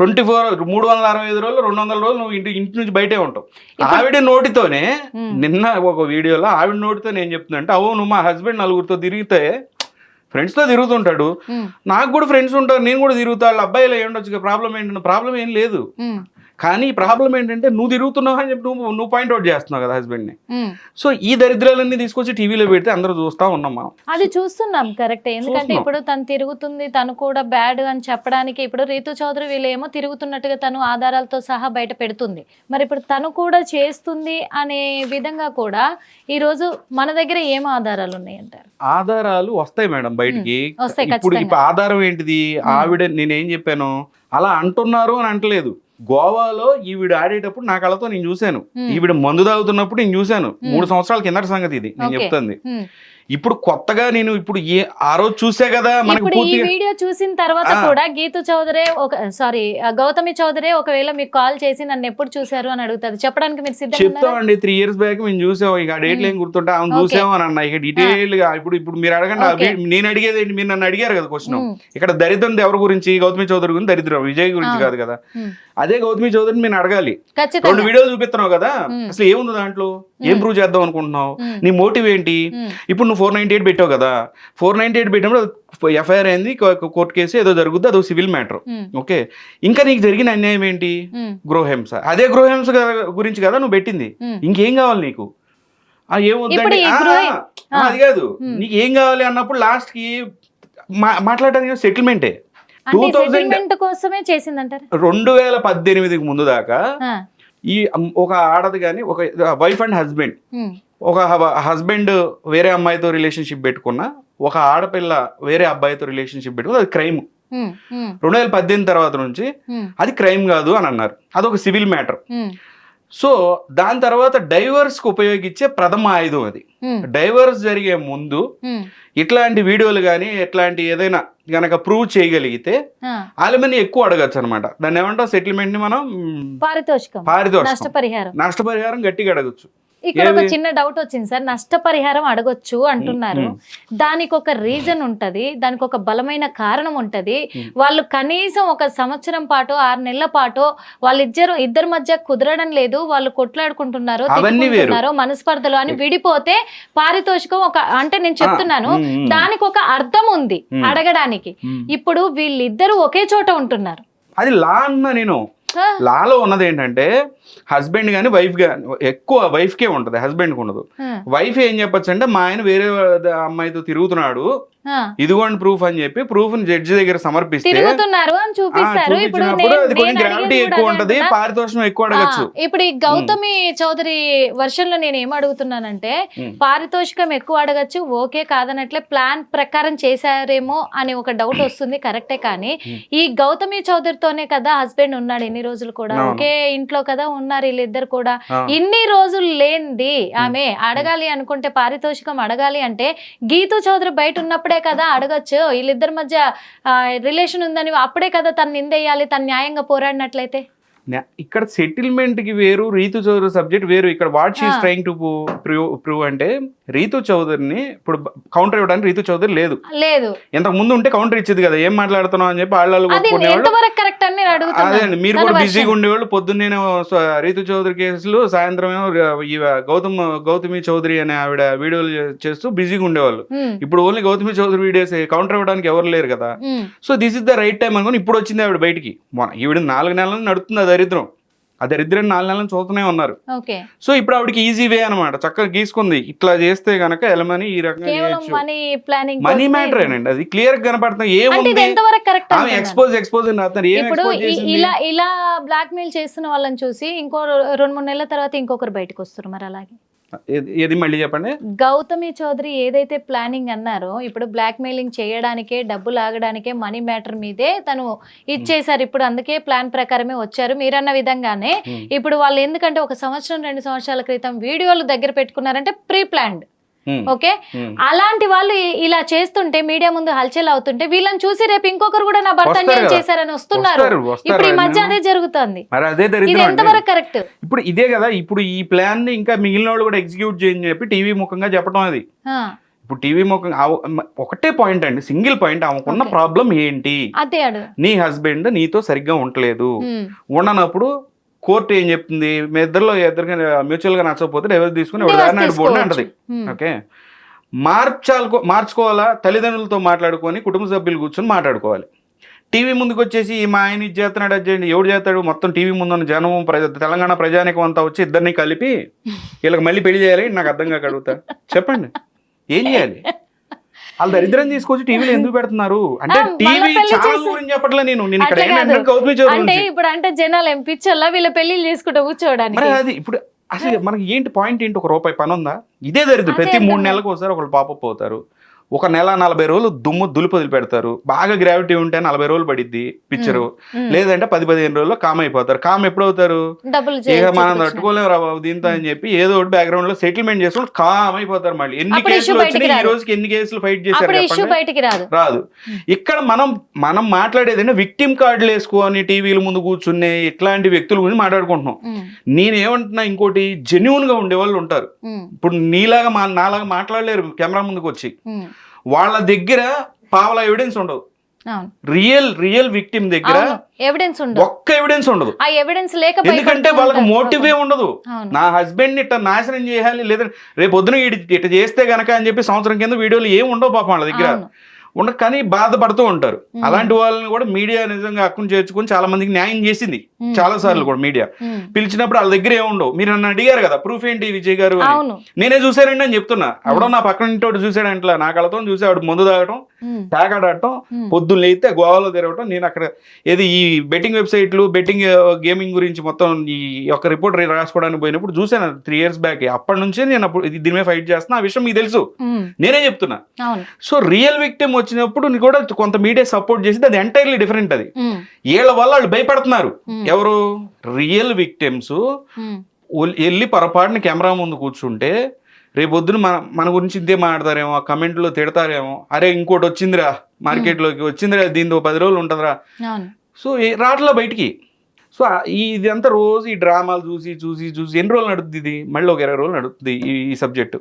365 రోజులు 200 రోజులు నువ్వు ఇంటి నుంచి బయటే ఉంటావు. ఆవిడ నోటితోనే నిన్న ఒక వీడియోలో ఆవిడ నోటితో నేను చెప్తున్నా అంటే, అవును మా హస్బెండ్ 4గురితో తిరిగితే ఫ్రెండ్స్ తో తిరుగుతుంటాడు, నాకు కూడా ఫ్రెండ్స్ ఉంటారు, నేను కూడా తిరుగుతా, వాళ్ళ అబ్బాయిలో ఏముండొచ్చు, ప్రాబ్లం ఏంటంటే ప్రాబ్లం ఏం లేదు. కానీ ప్రాబ్లం ఏంటంటే నువ్వు తిరుగుతున్నావు అని చెప్పి నువ్వు పాయింట్అవుట్ చేస్తున్నావు కదా హస్బెండ్ ని. సో ఈ దరిద్రాలన్నీ తీసుకొచ్చి టీవీలో పెడితే అందరూ చూస్తా ఉన్నాం మనం. అది చూస్తున్నాం, కరెక్ట్. ఎందుకంటే ఇప్పుడు తను తిరుగుతుంది, తను కూడా బ్యాడ్ అని చెప్పడానికి ఇప్పుడు రీతు చౌదరి వీళ్ళేమో తిరుగుతున్నట్టుగా తను ఆధారాలతో సహా బయట పెడుతుంది. మరి ఇప్పుడు తను కూడా చేస్తుంది అనే విధంగా కూడా ఈ రోజు మన దగ్గర ఏం ఆధారాలు ఉన్నాయంటారు? ఆధారాలు వస్తాయి మేడం బయటికి. ఇప్పుడు ఆధారం ఏంటిది? ఆవిడ నేనేం చెప్పాను అలా అంటున్నారు అని అంటలేదు. గోవాలో ఈవిడ ఆడేటప్పుడు నా కళ్ళతో నేను చూశాను, ఈవిడ మందు తాగుతున్నప్పుడు నేను చూశాను. 3 సంవత్సరాల కిందటి సంగతి ఇది నేను చెప్తుంది. ఇప్పుడు కొత్తగా నేను ఇప్పుడు ఆ రోజు చూసే కదా మనకు. ఈ వీడియో చూసిన తర్వాత కూడా గౌతమి చౌదరి ఒకవేళ మీకు కాల్ చేసి నన్ను ఎప్పుడు చూసారు అని అడుగుతారు, చెప్పడానికి మీరు సిద్ధంగా చెప్తామండి. 3 years బ్యాక్ మేము చూసాం, ఇక డేట్లు ఏం గుర్తుంటే ఆమె చూసాము అని అన్న. ఇక డీటెయిల్ గా ఇప్పుడు మీరు అడగండి, నేను అడిగేది ఏంటి, మీరు నన్ను అడిగారు కదా క్వశ్చన్. ఇక్కడ దరిద్రం ఎవరి గురించి? గౌతమి చౌదరి గురించి దరిద్రం, విజయ్ గురించి కాదు కదా. అదే గౌతమి చౌదరిని నేను అడగాలి. 2 వీడియోలు చూపిస్తున్నావు కదా, అసలు ఏముంది దాంట్లో, ఏం ప్రూవ్ చేద్దాం అనుకుంటున్నావు, నీ మోటివ్ ఏంటి? ఇప్పుడు నువ్వు 498 పెట్టావు కదా, 498 పెట్టినప్పుడు ఎఫ్ఐఆర్ అయింది, కోర్టు కేసు ఏదో జరుగుద్ది, అదో సివిల్ మ్యాటర్. ఓకే, ఇంకా నీకు జరిగిన అన్యాయం ఏంటి? గృహహింస. అదే గృహహింస గురించి కదా నువ్వు పెట్టింది. ఇంకేం కావాలి నీకు? ఏమొద్దండి, అది కాదు, నీకు ఏం కావాలి అన్నప్పుడు లాస్ట్ కి మాట్లాడడానికి సెటిల్మెంటే. 2018 ముందు దాకా ఈ ఒక ఆడది కానీ, ఒక వైఫ్ అండ్ హస్బెండ్ ఒక హస్బెండ్ వేరే అమ్మాయితో రిలేషన్షిప్ పెట్టుకున్నా, ఒక ఆడపిల్ల వేరే అబ్బాయితో రిలేషన్షిప్ పెట్టుకున్నా అది క్రైమ్. 2018 తర్వాత నుంచి అది క్రైమ్ కాదు అని అన్నారు. అదొక సివిల్ మ్యాటర్. సో దాని తర్వాత డైవర్స్ కు ఉపయోగించే ప్రథమ ఆయుధం అది. డైవర్స్ జరిగే ముందు ఇట్లాంటి వీడియోలు కానీ ఇట్లాంటి ఏదైనా గనక ప్రూవ్ చేయగలిగితే ఆలిమని ఎక్కువ అడగచ్చు అనమాట. దాన్ని ఏమంటాం, సెటిల్మెంట్ ని మనం పారితోషికం నష్టపరిహారం గట్టిగా అడగచ్చు. ఇక్కడ ఒక చిన్న డౌట్ వచ్చింది సార్, నష్టపరిహారం అడగొచ్చు అంటున్నారు, దానికి ఒక రీజన్ ఉంటది, దానికి ఒక బలమైన కారణం ఉంటది. వాళ్ళు కనీసం ఒక సంవత్సరం పాటు 6 నెలల పాటు ఇద్దరి మధ్య కుదరడం లేదు, వాళ్ళు కొట్లాడుకుంటున్నారు, తిట్టుకుంటున్నారు, మనస్పర్ధలు అని విడిపోతే పారితోషికం ఒక అంటే నేను చెప్తున్నాను దానికి ఒక అర్థం ఉంది అడగడానికి. ఇప్పుడు వీళ్ళిద్దరూ ఒకే చోట ఉంటున్నారు, అది లా అన్న. నేను లాలో ఉన్నది ఏంటంటే హస్బెండ్ గానీ వైఫ్ గానీ, ఎక్కువ వైఫ్ కే ఉంటది, హస్బెండ్ కు ఉండదు. వైఫ్ ఏం చెప్పొచ్చు అంటే మా ఆయన వేరే అమ్మాయితో తిరుగుతున్నాడు, ఇదిగోండి ప్రూఫ్ అని చెప్పి ప్రూఫ్ జడ్జి దగ్గర సమర్పిస్తే చూపించినప్పుడు అది కొంచెం గ్రావిటీ ఎక్కువ ఉంటది, పారితోషికం ఎక్కువ అడగచ్చు. ఇప్పుడు ఈ గౌతమి చౌదరి వర్షన్ లో నేను ఏం అడుగుతున్నానంటే పారితోషికం ఎక్కువ అడగచ్చు, ఓకే కాదనట్లే, ప్లాన్ ప్రకారం చేశారేమో అని ఒక డౌట్ వస్తుంది, కరెక్టే. కానీ ఈ గౌతమి చౌదరితోనే కదా హస్బెండ్ ఉన్నాడు ఇన్ని రోజులు కూడా, ఒకే ఇంట్లో కదా ఉన్నారు వీళ్ళిద్దరు కూడా. ఇన్ని రోజులు లేనిది ఆమె అడగాలి అనుకుంటే, పారితోషికం అడగాలి అంటే గీతూ చౌదరి బయట ఉన్నప్పుడే కదా అడగచ్చు. వీళ్ళిద్దరి మధ్య రిలేషన్ ఉందని అప్పుడే కదా తను నిందేయాలి, తను న్యాయంగా పోరాడినట్లయితే. ఇక్కడ సెటిల్మెంట్ కి వేరు, రీతు చౌదరి సబ్జెక్ట్ వేరు. ఇక్కడ what she is trying to prove అంటే రీతు చౌదరిని ఇప్పుడు కౌంటర్ ఇవ్వడానికి రీతు చౌదరి లేదు. ఇంతకు ముందు ఉంటే కౌంటర్ ఇచ్చేది కదా, ఏం మాట్లాడుతున్నావు అని చెప్పి అదే అండి. మీరు కూడా బిజీగా ఉండేవాళ్ళు, పొద్దున్నే రీతు చౌదరి కేసులు, సాయంత్రం గౌతమి చౌదరి అనే ఆవిడ వీడియోలు చేస్తూ బిజీగా ఉండేవాళ్ళు. ఇప్పుడు only Gautami Chowdary videos, counter ఇవ్వడానికి ఎవరు లేరు కదా. So this is the right time అనుకుని ఇప్పుడు వచ్చింది ఆవిడ బయటికి. ఈవిడ 4 నెలలు నడుస్తుంది దరిద్రం. ఆ దరిద్రం 4 నెలలను చూస్తూనే ఉన్నారు. సో ఇప్పుడు ఆవిడకి ఈజీ వే అనమాట, చక్కగా గీసుకుంది. ఇట్లా చేస్తే గనక ఎలమని ఈ రకంగా మనీ మ్యాటర్ ఏనండి, అది క్లియర్ గా కనపడుతుంది. ఏముంది ఎక్స్పోజ్ ఇలా బ్లాక్ మెయిల్ చేస్తున్న వాళ్ళని చూసి ఇంకో 2-3 నెలల తర్వాత ఇంకొకరు బయటకు వస్తారు. మరి అలాగే ఏది మళ్ళీ చెప్పండి. గౌతమి చౌదరి ఏదైతే ప్లానింగ్ అన్నారో, ఇప్పుడు బ్లాక్ మెయిలింగ్ చేయడానికే, డబ్బులు ఆగడానికే, మనీ మ్యాటర్ మీదే తను ఇచ్చేసారు. ఇప్పుడు అందుకే ప్లాన్ ప్రకారమే వచ్చారు మీరన్న విధంగానే. ఇప్పుడు వాళ్ళు ఎందుకంటే 1 సంవత్సరం 2 సంవత్సరాల క్రితం వీడియోలు దగ్గర పెట్టుకున్నారంటే ప్రీ ప్లాన్డ్. ఓకే, అలాంటి వాళ్ళు ఇలా చేస్తుంటే, మీడియా ముందు హల్చల్ అవుతుంటే వీళ్ళని చూసి రేపు ఇంకొకరు కూడా నా భర్త అన్యాయం చేశారని వస్తున్నారు. ఇప్పుడు ఈ మధ్య అదే జరుగుతుంది. ఇది ఎంతవరకు కరెక్ట్? ఇప్పుడు ఇదే కదా, ఇప్పుడు ఈ ప్లాన్ ని ఇంకా మిగిలిన వాళ్ళు కూడా ఎగ్జిక్యూట్ చేయని చెప్పి టీవీ ముఖంగా చెప్పడం. అది ఇప్పుడు టీవీ ముఖంగా ఒకటే పాయింట్ అండి, సింగిల్ పాయింట్. ఆమెకున్న ప్రాబ్లం ఏంటి? నీ హస్బెండ్ నీతో సరిగ్గా ఉండలేదు, ఉండనప్పుడు కోర్టు ఏం చెప్తుంది, మీ ఇద్దరిలో మ్యూచువల్ గా నచ్చకపోతే డైవర్స్ తీసుకుని బోర్డు అంటది. ఓకే, మార్చుకోవాలా, తల్లిదండ్రులతో మాట్లాడుకొని కుటుంబ సభ్యులు కూర్చొని మాట్లాడుకోవాలి. టీవీ ముందుకు వచ్చేసి మా ఆయన ఇది చేస్తున్నాడు, అది చేయండి, ఎవడు చేస్తాడు, మొత్తం టీవీ ముందు ఉన్న జనం, తెలంగాణ ప్రజానికం అంతా వచ్చి ఇద్దరిని కలిపి వీళ్ళకి మళ్ళీ పెళ్లి చేయాలి. నాకు అర్థం కాక అడుగుతా, చెప్పండి ఏం చేయాలి? వాళ్ళు దరిద్రం తీసుకొచ్చి టీవీలో ఎందుకు పెడుతున్నారు అంటే, టీవీ ఛానల్ గురించి చెప్పట్లే నేను ఇక్కడ ఇప్పుడు అంటే జనాలు ఎంపించాలా వీళ్ళ పెళ్లిళ్ళు చేసుకుంటూ కూర్చోవడానికి. అది ఇప్పుడు అసలు మనకి ఏంటి పాయింట్ ఏంటి, ₹1 పని ఉందా? ఇదే దరిద్రం. ప్రతి 3 నెలలకు ఒకసారి ఒకళ్ళు పాపప్ అవుతారు, 1 నెల 40 రోజులు దులుపు వదిలి పెడతారు. బాగా గ్రావిటీ ఉంటే 40 రోజులు పడిద్ది పిక్చరు, లేదంటే 10-15 రోజుల్లో కామ్ అయిపోతారు. కామ్ ఎప్పుడు అవుతారు? ఇక మనం తట్టుకోలేము రా బాబు దీంతో అని చెప్పి ఏదో ఒకటి బ్యాక్గ్రౌండ్ లో సెటిల్మెంట్ చేసుకుని కామ్ అయిపోతారు. మళ్ళీ ఎన్ని కేసులు వచ్చినాయి, ఈ రోజుకి ఎన్ని కేసులు ఫైట్ చేశారు? రాదు. ఇక్కడ మనం మాట్లాడేది విక్టిమ్ కార్డులు వేసుకొని టీవీల ముందు కూర్చునే ఇట్లాంటి వ్యక్తుల గురించి మాట్లాడుకుంటున్నాం. నేనేమంటున్నా, ఇంకోటి జెన్యూన్ గా ఉండేవాళ్ళు ఉంటారు. ఇప్పుడు నీలాగా నాలాగా మాట్లాడలేరు కెమెరా ముందుకు వచ్చి. వాళ్ళ దగ్గర పావలా ఎవిడెన్స్ ఉండదు. రియల్ విక్టిమ్ దగ్గర ఒక్క ఎవిడెన్స్ ఉండదు. ఎందుకంటే వాళ్ళకి మోటివే ఉండదు. నా హస్బెండ్ ని ఇట్లా నాశనం చేయాలి, లేదా రేపు పొద్దున ఇట్లా చేస్తే గనక అని చెప్పి సంవత్సరం కింద వీడియోలు ఏం ఉండవు పాపం వాళ్ళ దగ్గర. కానీ బాధపడుతూ ఉంటారు. అలాంటి వాళ్ళని కూడా మీడియా నిజంగా హక్కును చేర్చుకొని చాలా మందికి న్యాయం చేసింది చాలా సార్లు కూడా. మీడియా పిలిచినప్పుడు వాళ్ళ దగ్గర ఏముండవు. మీరు నన్ను అడిగారు కదా ప్రూఫ్ ఏంటి విజయ్ గారు, నేనే చూసానండి అని చెప్తున్నా. ఎవడో నా పక్కన ఇంటి చూసాడంట్లా, నా కళతో చూసాడు మందు తాగటం, తాగడటం, పొద్దున్న లేస్తే గోవాలో తిరగటం. నేను అక్కడ ఏది ఈ బెట్టింగ్ వెబ్సైట్లు, బెట్టింగ్ గేమింగ్ గురించి మొత్తం ఈ యొక్క రిపోర్ట్ రాసుకోవడానికి పోయినప్పుడు చూసాను 3 years బ్యాక్. అప్పటి నుంచే నేను అప్పుడు దీని మీద ఫైట్ చేస్తున్నా. ఆ విషయం మీకు తెలుసు, నేనే చెప్తున్నా. సో రియల్ విక్టిమ్ వచ్చినప్పుడు కూడా కొంత మీడియా సపోర్ట్ చేసింది, అది ఎంటైర్లీ డిఫరెంట్. అది వీళ్ళ వల్ల వాళ్ళు భయపడుతున్నారు. ఎవరు రియల్ విక్టిమ్స్ వెళ్ళి పొరపాటున కెమెరా ముందు కూర్చుంటే రేపొద్దున మన గురించి ఇంతే మాట్లాడతారేమో, కమెంట్లో తిడతారేమో, అరే ఇంకోటి వచ్చిందిరా మార్కెట్లోకి, వచ్చిందిరా దీంతో 10 రోజులు ఉంటుందిరా. సో రాట్లా బయటికి. సో ఇదంతా రోజు ఈ డ్రామాలు చూసి చూసి చూసి ఎన్ని రోజులు నడుస్తుంది ఇది? మళ్ళీ ఒక 20 రోజులు నడుస్తుంది ఈ సబ్జెక్టు.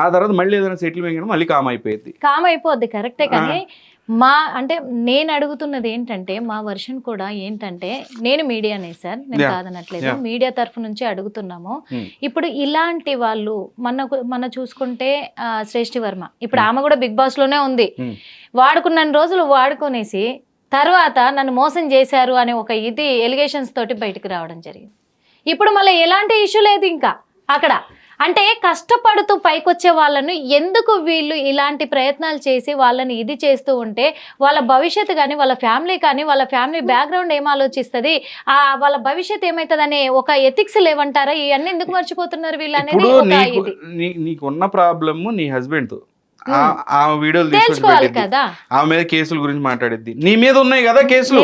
ఆ తర్వాత మళ్ళీ ఏదైనా సెటిల్మెంట్ మళ్ళీ కామ్ అయిపోద్ది. కరెక్టే. కానీ అంటే నేను అడుగుతున్నది ఏంటంటే, మా వర్షన్ కూడా ఏంటంటే, నేను మీడియానే సార్, నేను కాదనట్లేదు, మీడియా తరఫు నుంచి అడుగుతున్నాము. ఇప్పుడు ఇలాంటి వాళ్ళు మన చూసుకుంటే శ్రేష్ఠి వర్మ, ఇప్పుడు ఆమె కూడా బిగ్ బాస్ లోనే ఉంది. వాడుకున్న రోజులు వాడుకునేసి తర్వాత నన్ను మోసం చేశారు అనే ఒక ఎలిగేషన్స్ తోటి బయటకు రావడం జరిగింది. ఇప్పుడు మళ్ళీ ఎలాంటి ఇష్యూ లేదు ఇంకా అక్కడ. అంటే కష్టపడుతూ పైకొచ్చే వాళ్ళను ఎందుకు వీళ్ళు ఇలాంటి ప్రయత్నాలు చేసి వాళ్ళని ఇది చేస్తూ ఉంటే వాళ్ళ భవిష్యత్తు కానీ, వాళ్ళ ఫ్యామిలీ కానీ, వాళ్ళ ఫ్యామిలీ బ్యాక్గ్రౌండ్ ఏం ఆలోచిస్తుంది, వాళ్ళ భవిష్యత్తు ఏమవుతుందనే ఒక ఎథిక్స్ లేవంటారా? ఇవన్నీ ఎందుకు మర్చిపోతున్నారు వీళ్ళు అనేది? నీకున్న ప్రాబ్లమ్ నీ హస్బెండ్ తో ఆమె వీడియోలు తీసుకొని కదా, ఆమె మీద కేసుల గురించి మాట్లాడిద్ది. నీ మీద ఉన్నాయి కదా కేసులు,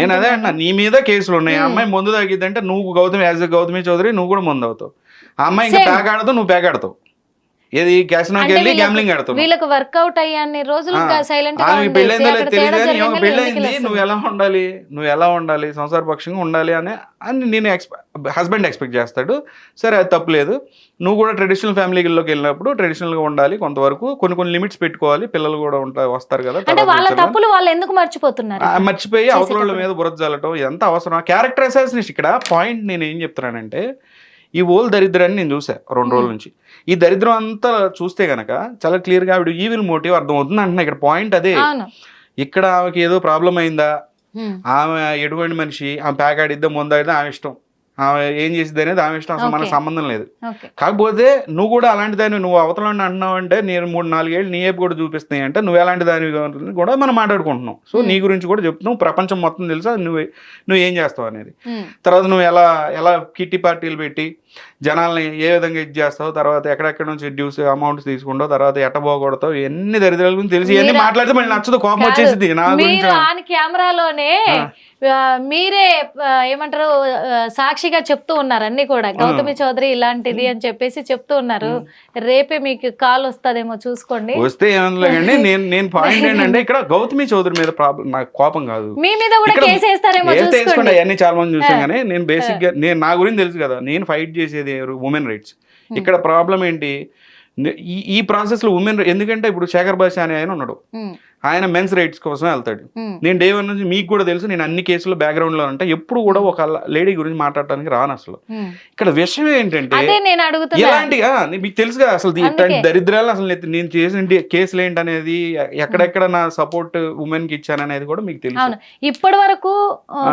నేను అదే అన్నా, నీ మీద కేసులు ఉన్నాయి. ఆ అమ్మాయి ముందు తాగిద్దంటే నువ్వు గౌతమి చౌదరి నువ్వు కూడా ముందు అవుతావు. ఆ అమ్మాయి ఇంకా ప్యాక్ ఆడతావు, నువ్వు ప్యాక్ ఆడతావు. ఏది క్యాసినోకి వెళ్ళి గ్యాంబ్లింగ్ ఆడతావు. వీళ్ళకి వర్కౌట్ అయ్యాన్ని రోజులు సైలెంట్ గా పెళ్ళైందో లేదు తెలియదు కానీ పెళ్ళైంది, నువ్వు ఎలా ఉండాలి సంసార పక్షంగా ఉండాలి అని నేను హస్బెండ్ ఎక్స్పెక్ట్ చేస్తాడు. సరే అది తప్పులేదు. నువ్వు కూడా ట్రెడిషనల్ ఫ్యామిలీలోకి వెళ్ళినప్పుడు ట్రెడిషనల్ గా ఉండాలి, కొంతవరకు కొన్ని లిమిట్స్ పెట్టుకోవాలి. పిల్లలు కూడా వస్తారు కదా, వాళ్ళు ఎందుకు మర్చిపోయి అవతల మీద బురద జల్లటం ఎంత అవసరం? Character assassination. ఇక్కడ పాయింట్ నేను ఏం చెప్తున్నానంటే, ఈ ఓల్ దరిద్రాన్ని నేను చూసా 2 రోజుల నుంచి. ఈ దరిద్రం అంతా చూస్తే గనక చాలా క్లియర్ గా ఆవిడ ఈవిల్ మోటివ్ అర్థమవుతుంది అంటున్నా. ఇక్కడ పాయింట్ అదే. ఇక్కడ ఆమెకి ఏదో ప్రాబ్లం అయిందా, ఆమె ఎటువంటి మనిషి, ఆమె ప్యాక్ ఆడిద్దా ముందాడిద్దా ఆమె ఇష్టం, ఆమె ఏం చేసిద్ది అనేది ఆమె ఇష్టం, అసలు మనకు సంబంధం లేదు. కాకపోతే నువ్వు కూడా అలాంటి దాన్ని నువ్వు అవతల అంటున్నావు అంటే, నేను 3-4 ఏళ్ళు నీ ఏపు కూడా చూపిస్తున్నాయి అంటే నువ్వు ఎలాంటి దాని కూడా మనం మాట్లాడుకుంటున్నాం. సో నీ గురించి కూడా చెప్తున్నావు, ప్రపంచం మొత్తం తెలుసా నువ్వు ఏం చేస్తావు అనేది. తర్వాత నువ్వు ఎలా కిట్టి పార్టీలు పెట్టి జనాల్ని ఏ విధంగా ఇది చేస్తావు, తర్వాత ఎక్కడెక్కడ నుంచి డ్యూస్ అమౌంట్స్ తీసుకుంటావు, తర్వాత ఎట్టబోకూడతావు, ఎన్ని దరిద్రాల గురించి తెలిసి ఇవన్నీ మాట్లాడితే మళ్ళీ నచ్చదు, కోపం వచ్చేసింది నా గురించి. కెమెరాలోనే మీరే ఏమంటారు సాక్షిగా చెప్తూ ఉన్నారు అన్ని కూడా, గౌతమి చౌదరి ఇలాంటిది అని చెప్పేసి చెప్తూ ఉన్నారు. రేపే మీకు కాల్ వస్తుందేమో చూసుకోండి. వస్తే ఏమనలేండి. నేను పాయింట్ ఏంటంటే, ఇక్కడ గౌతమి చౌదరి మీద ప్రాబ్లం నాకు కోపం కాదు, మీ మీద కూడా కేసు వేస్తారేమో చూసుకోండి. అవన్నీ చాలా మంది చూసాం. కానీ నేను బేసిక్ గా నా గురించి తెలుసు కదా, నేను ఫైట్ చేసేది ఉమెన్ రైట్స్. ఇక్కడ ప్రాబ్లం ఏంటి, ఈ ప్రాసెస్ లో ఉమెన్, ఎందుకంటే ఇప్పుడు శేఖర్ భాష అనే ఆయన ఉన్నాడు, ఆయన మెన్స్ రైట్స్ కోసం వెళ్తాడు. నేను డే 1 నుంచి మీకు కూడా తెలుసు, నేను అన్ని కేసుల్లో బ్యాక్గ్రౌండ్ లో అంటే ఎప్పుడు కూడా ఒక లేడీ గురించి మాట్లాడటానికి రాను అసలు. ఇక్కడ విషయం ఏంటంటే, ఇలాంటిగా మీకు తెలుసు కదా అసలు దరిద్రాలు, అసలు నేను చేసిన కేసులు ఏంటనేది, ఎక్కడెక్కడ నా సపోర్ట్ ఉమెన్ కి ఇచ్చాననేది కూడా మీకు తెలుసు. ఇప్పటి వరకు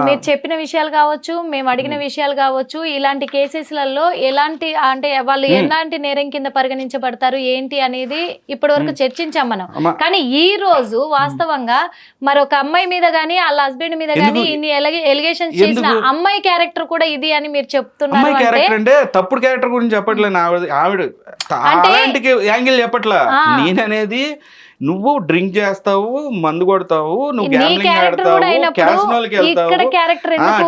మీరు చెప్పిన విషయాలు కావచ్చు, మేము అడిగిన విషయాలు కావచ్చు, ఇలాంటి కేసెస్లలో ఎలాంటి అంటే వాళ్ళు ఎలాంటి నేరం కింద పరిగణించబడతారు ఏంటి అనేది ఇప్పటి వరకు చర్చించాం మనం. కానీ ఈ రోజు వాస్తవంగా మరొక అమ్మాయి మీద గానీ వాళ్ళ హస్బెండ్ మీద గానీ ఇన్ని ఎలిగేషన్స్ చేసిన అమ్మాయి క్యారెక్టర్ కూడా ఇది అని మీరు చెప్తున్నారు. అంటే తప్పుడు క్యారెక్టర్ గురించి చెప్పట్లేదు ఆవిడ, అలాంటి యాంగిల్ చెప్పట్లా. నేననేది నువ్వు డ్రింక్ చేస్తావు, మందు కొడతావు, నువ్వు గ్యాంబ్లింగ్ ఆడతావు, క్యాసినోలకి వెళ్తావు,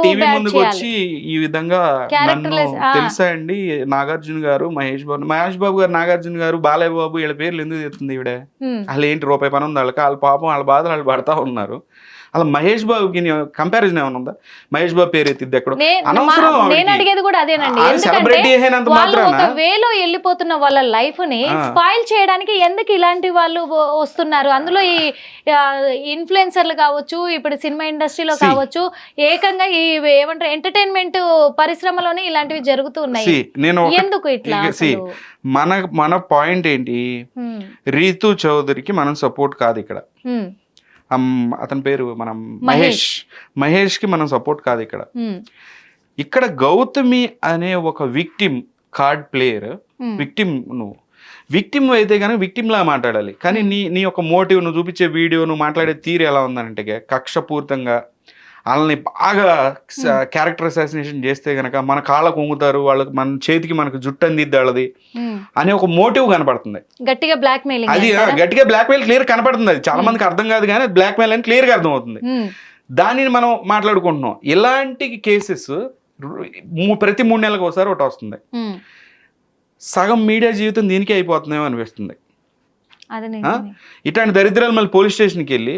టీవీ ముందుకు వచ్చి ఈ విధంగా నన్ను తెలుసా అండి నాగార్జున గారు, మహేష్ బాబు గారు, నాగార్జున గారు, బాలయ్య బాబు, వీళ్ళ పేర్లు ఎందుకు తెస్తుంది ఈవిడ? అసలు ఏంటి రూపాయి పని ఉంది వాళ్ళకి? వాళ్ళ పాపం వాళ్ళ బాధలు వాళ్ళు పడతా ఉన్నారు. అలా మహేష్ బాబుకి కంపారిజన్ ఏమైనా ఉందా? మహేష్ బాబు పేరు ఎత్తిద్ది ఎక్కడో నేను అడిగేది కూడా అదేనండి. సెలబ్రిటీ అయినంత వాళ్ళు మాత్రాన ఒక వేలో వెళ్ళిపోతున్న వాళ్ళ లైఫ్ ని స్పాయిల్ చేయడానికి ఎందుకు ఇలాంటి వాళ్ళు వస్తున్నారు? అందులో ఈ ఇన్ఫ్లుయెన్సర్లు కావచ్చు, ఇప్పుడు సినిమా ఇండస్ట్రీలో కావచ్చు, ఏకంగా ఈ ఏమంటారు ఎంటర్టైన్మెంట్ పరిశ్రమలోనే ఇలాంటివి జరుగుతూ ఉన్నాయి. ఎందుకు ఇట్లా? మన పాయింట్ ఏంటి, రీతు చౌదరికి మనం సపోర్ట్ కాదు ఇక్కడ. అతని పేరు మనం మహేష్ కి మనం సపోర్ట్ కాదు ఇక్కడ. ఇక్కడ గౌతమి అనే ఒక విక్టిమ్ కార్డ్ ప్లేయర్, విక్టిమ్ అయితే కనుక విక్టిమ్ లా మాట్లాడాలి. కానీ నీ ఒక మోటివ్, నువ్వు చూపించే వీడియో, నువ్వు మాట్లాడే తీరు ఎలా ఉందంటే కక్షపూరితంగా వాళ్ళని బాగా క్యారెక్టర్ అసాసినేషన్ చేస్తే గనక మన కాళ్ళకు వంగుతారు, వాళ్ళకి మన చేతికి మనకు జుట్టు అందిద్ది వాళ్ళది అనే ఒక మోటివ్ కనపడుతుంది. గట్టిగా బ్లాక్ మెయిలింగ్, అది గట్టిగా బ్లాక్ మెయిల్ క్లియర్ కనపడుతుంది. అది చాలా మందికి అర్థం కాదు కానీ బ్లాక్ మెయిల్ అని క్లియర్ గా అర్థం అవుతుంది. దానిని మనం మాట్లాడుకుంటున్నాం. ఇలాంటి కేసెస్ ప్రతి 3 నెలలకు ఒకసారి ఒకటి వస్తుంది. సగం మీడియా జీవితం దీనికే అయిపోతుందేమో అనిపిస్తుంది. ఇట్లాంటి దరిద్రాలు మళ్ళీ పోలీస్ స్టేషన్కి వెళ్ళి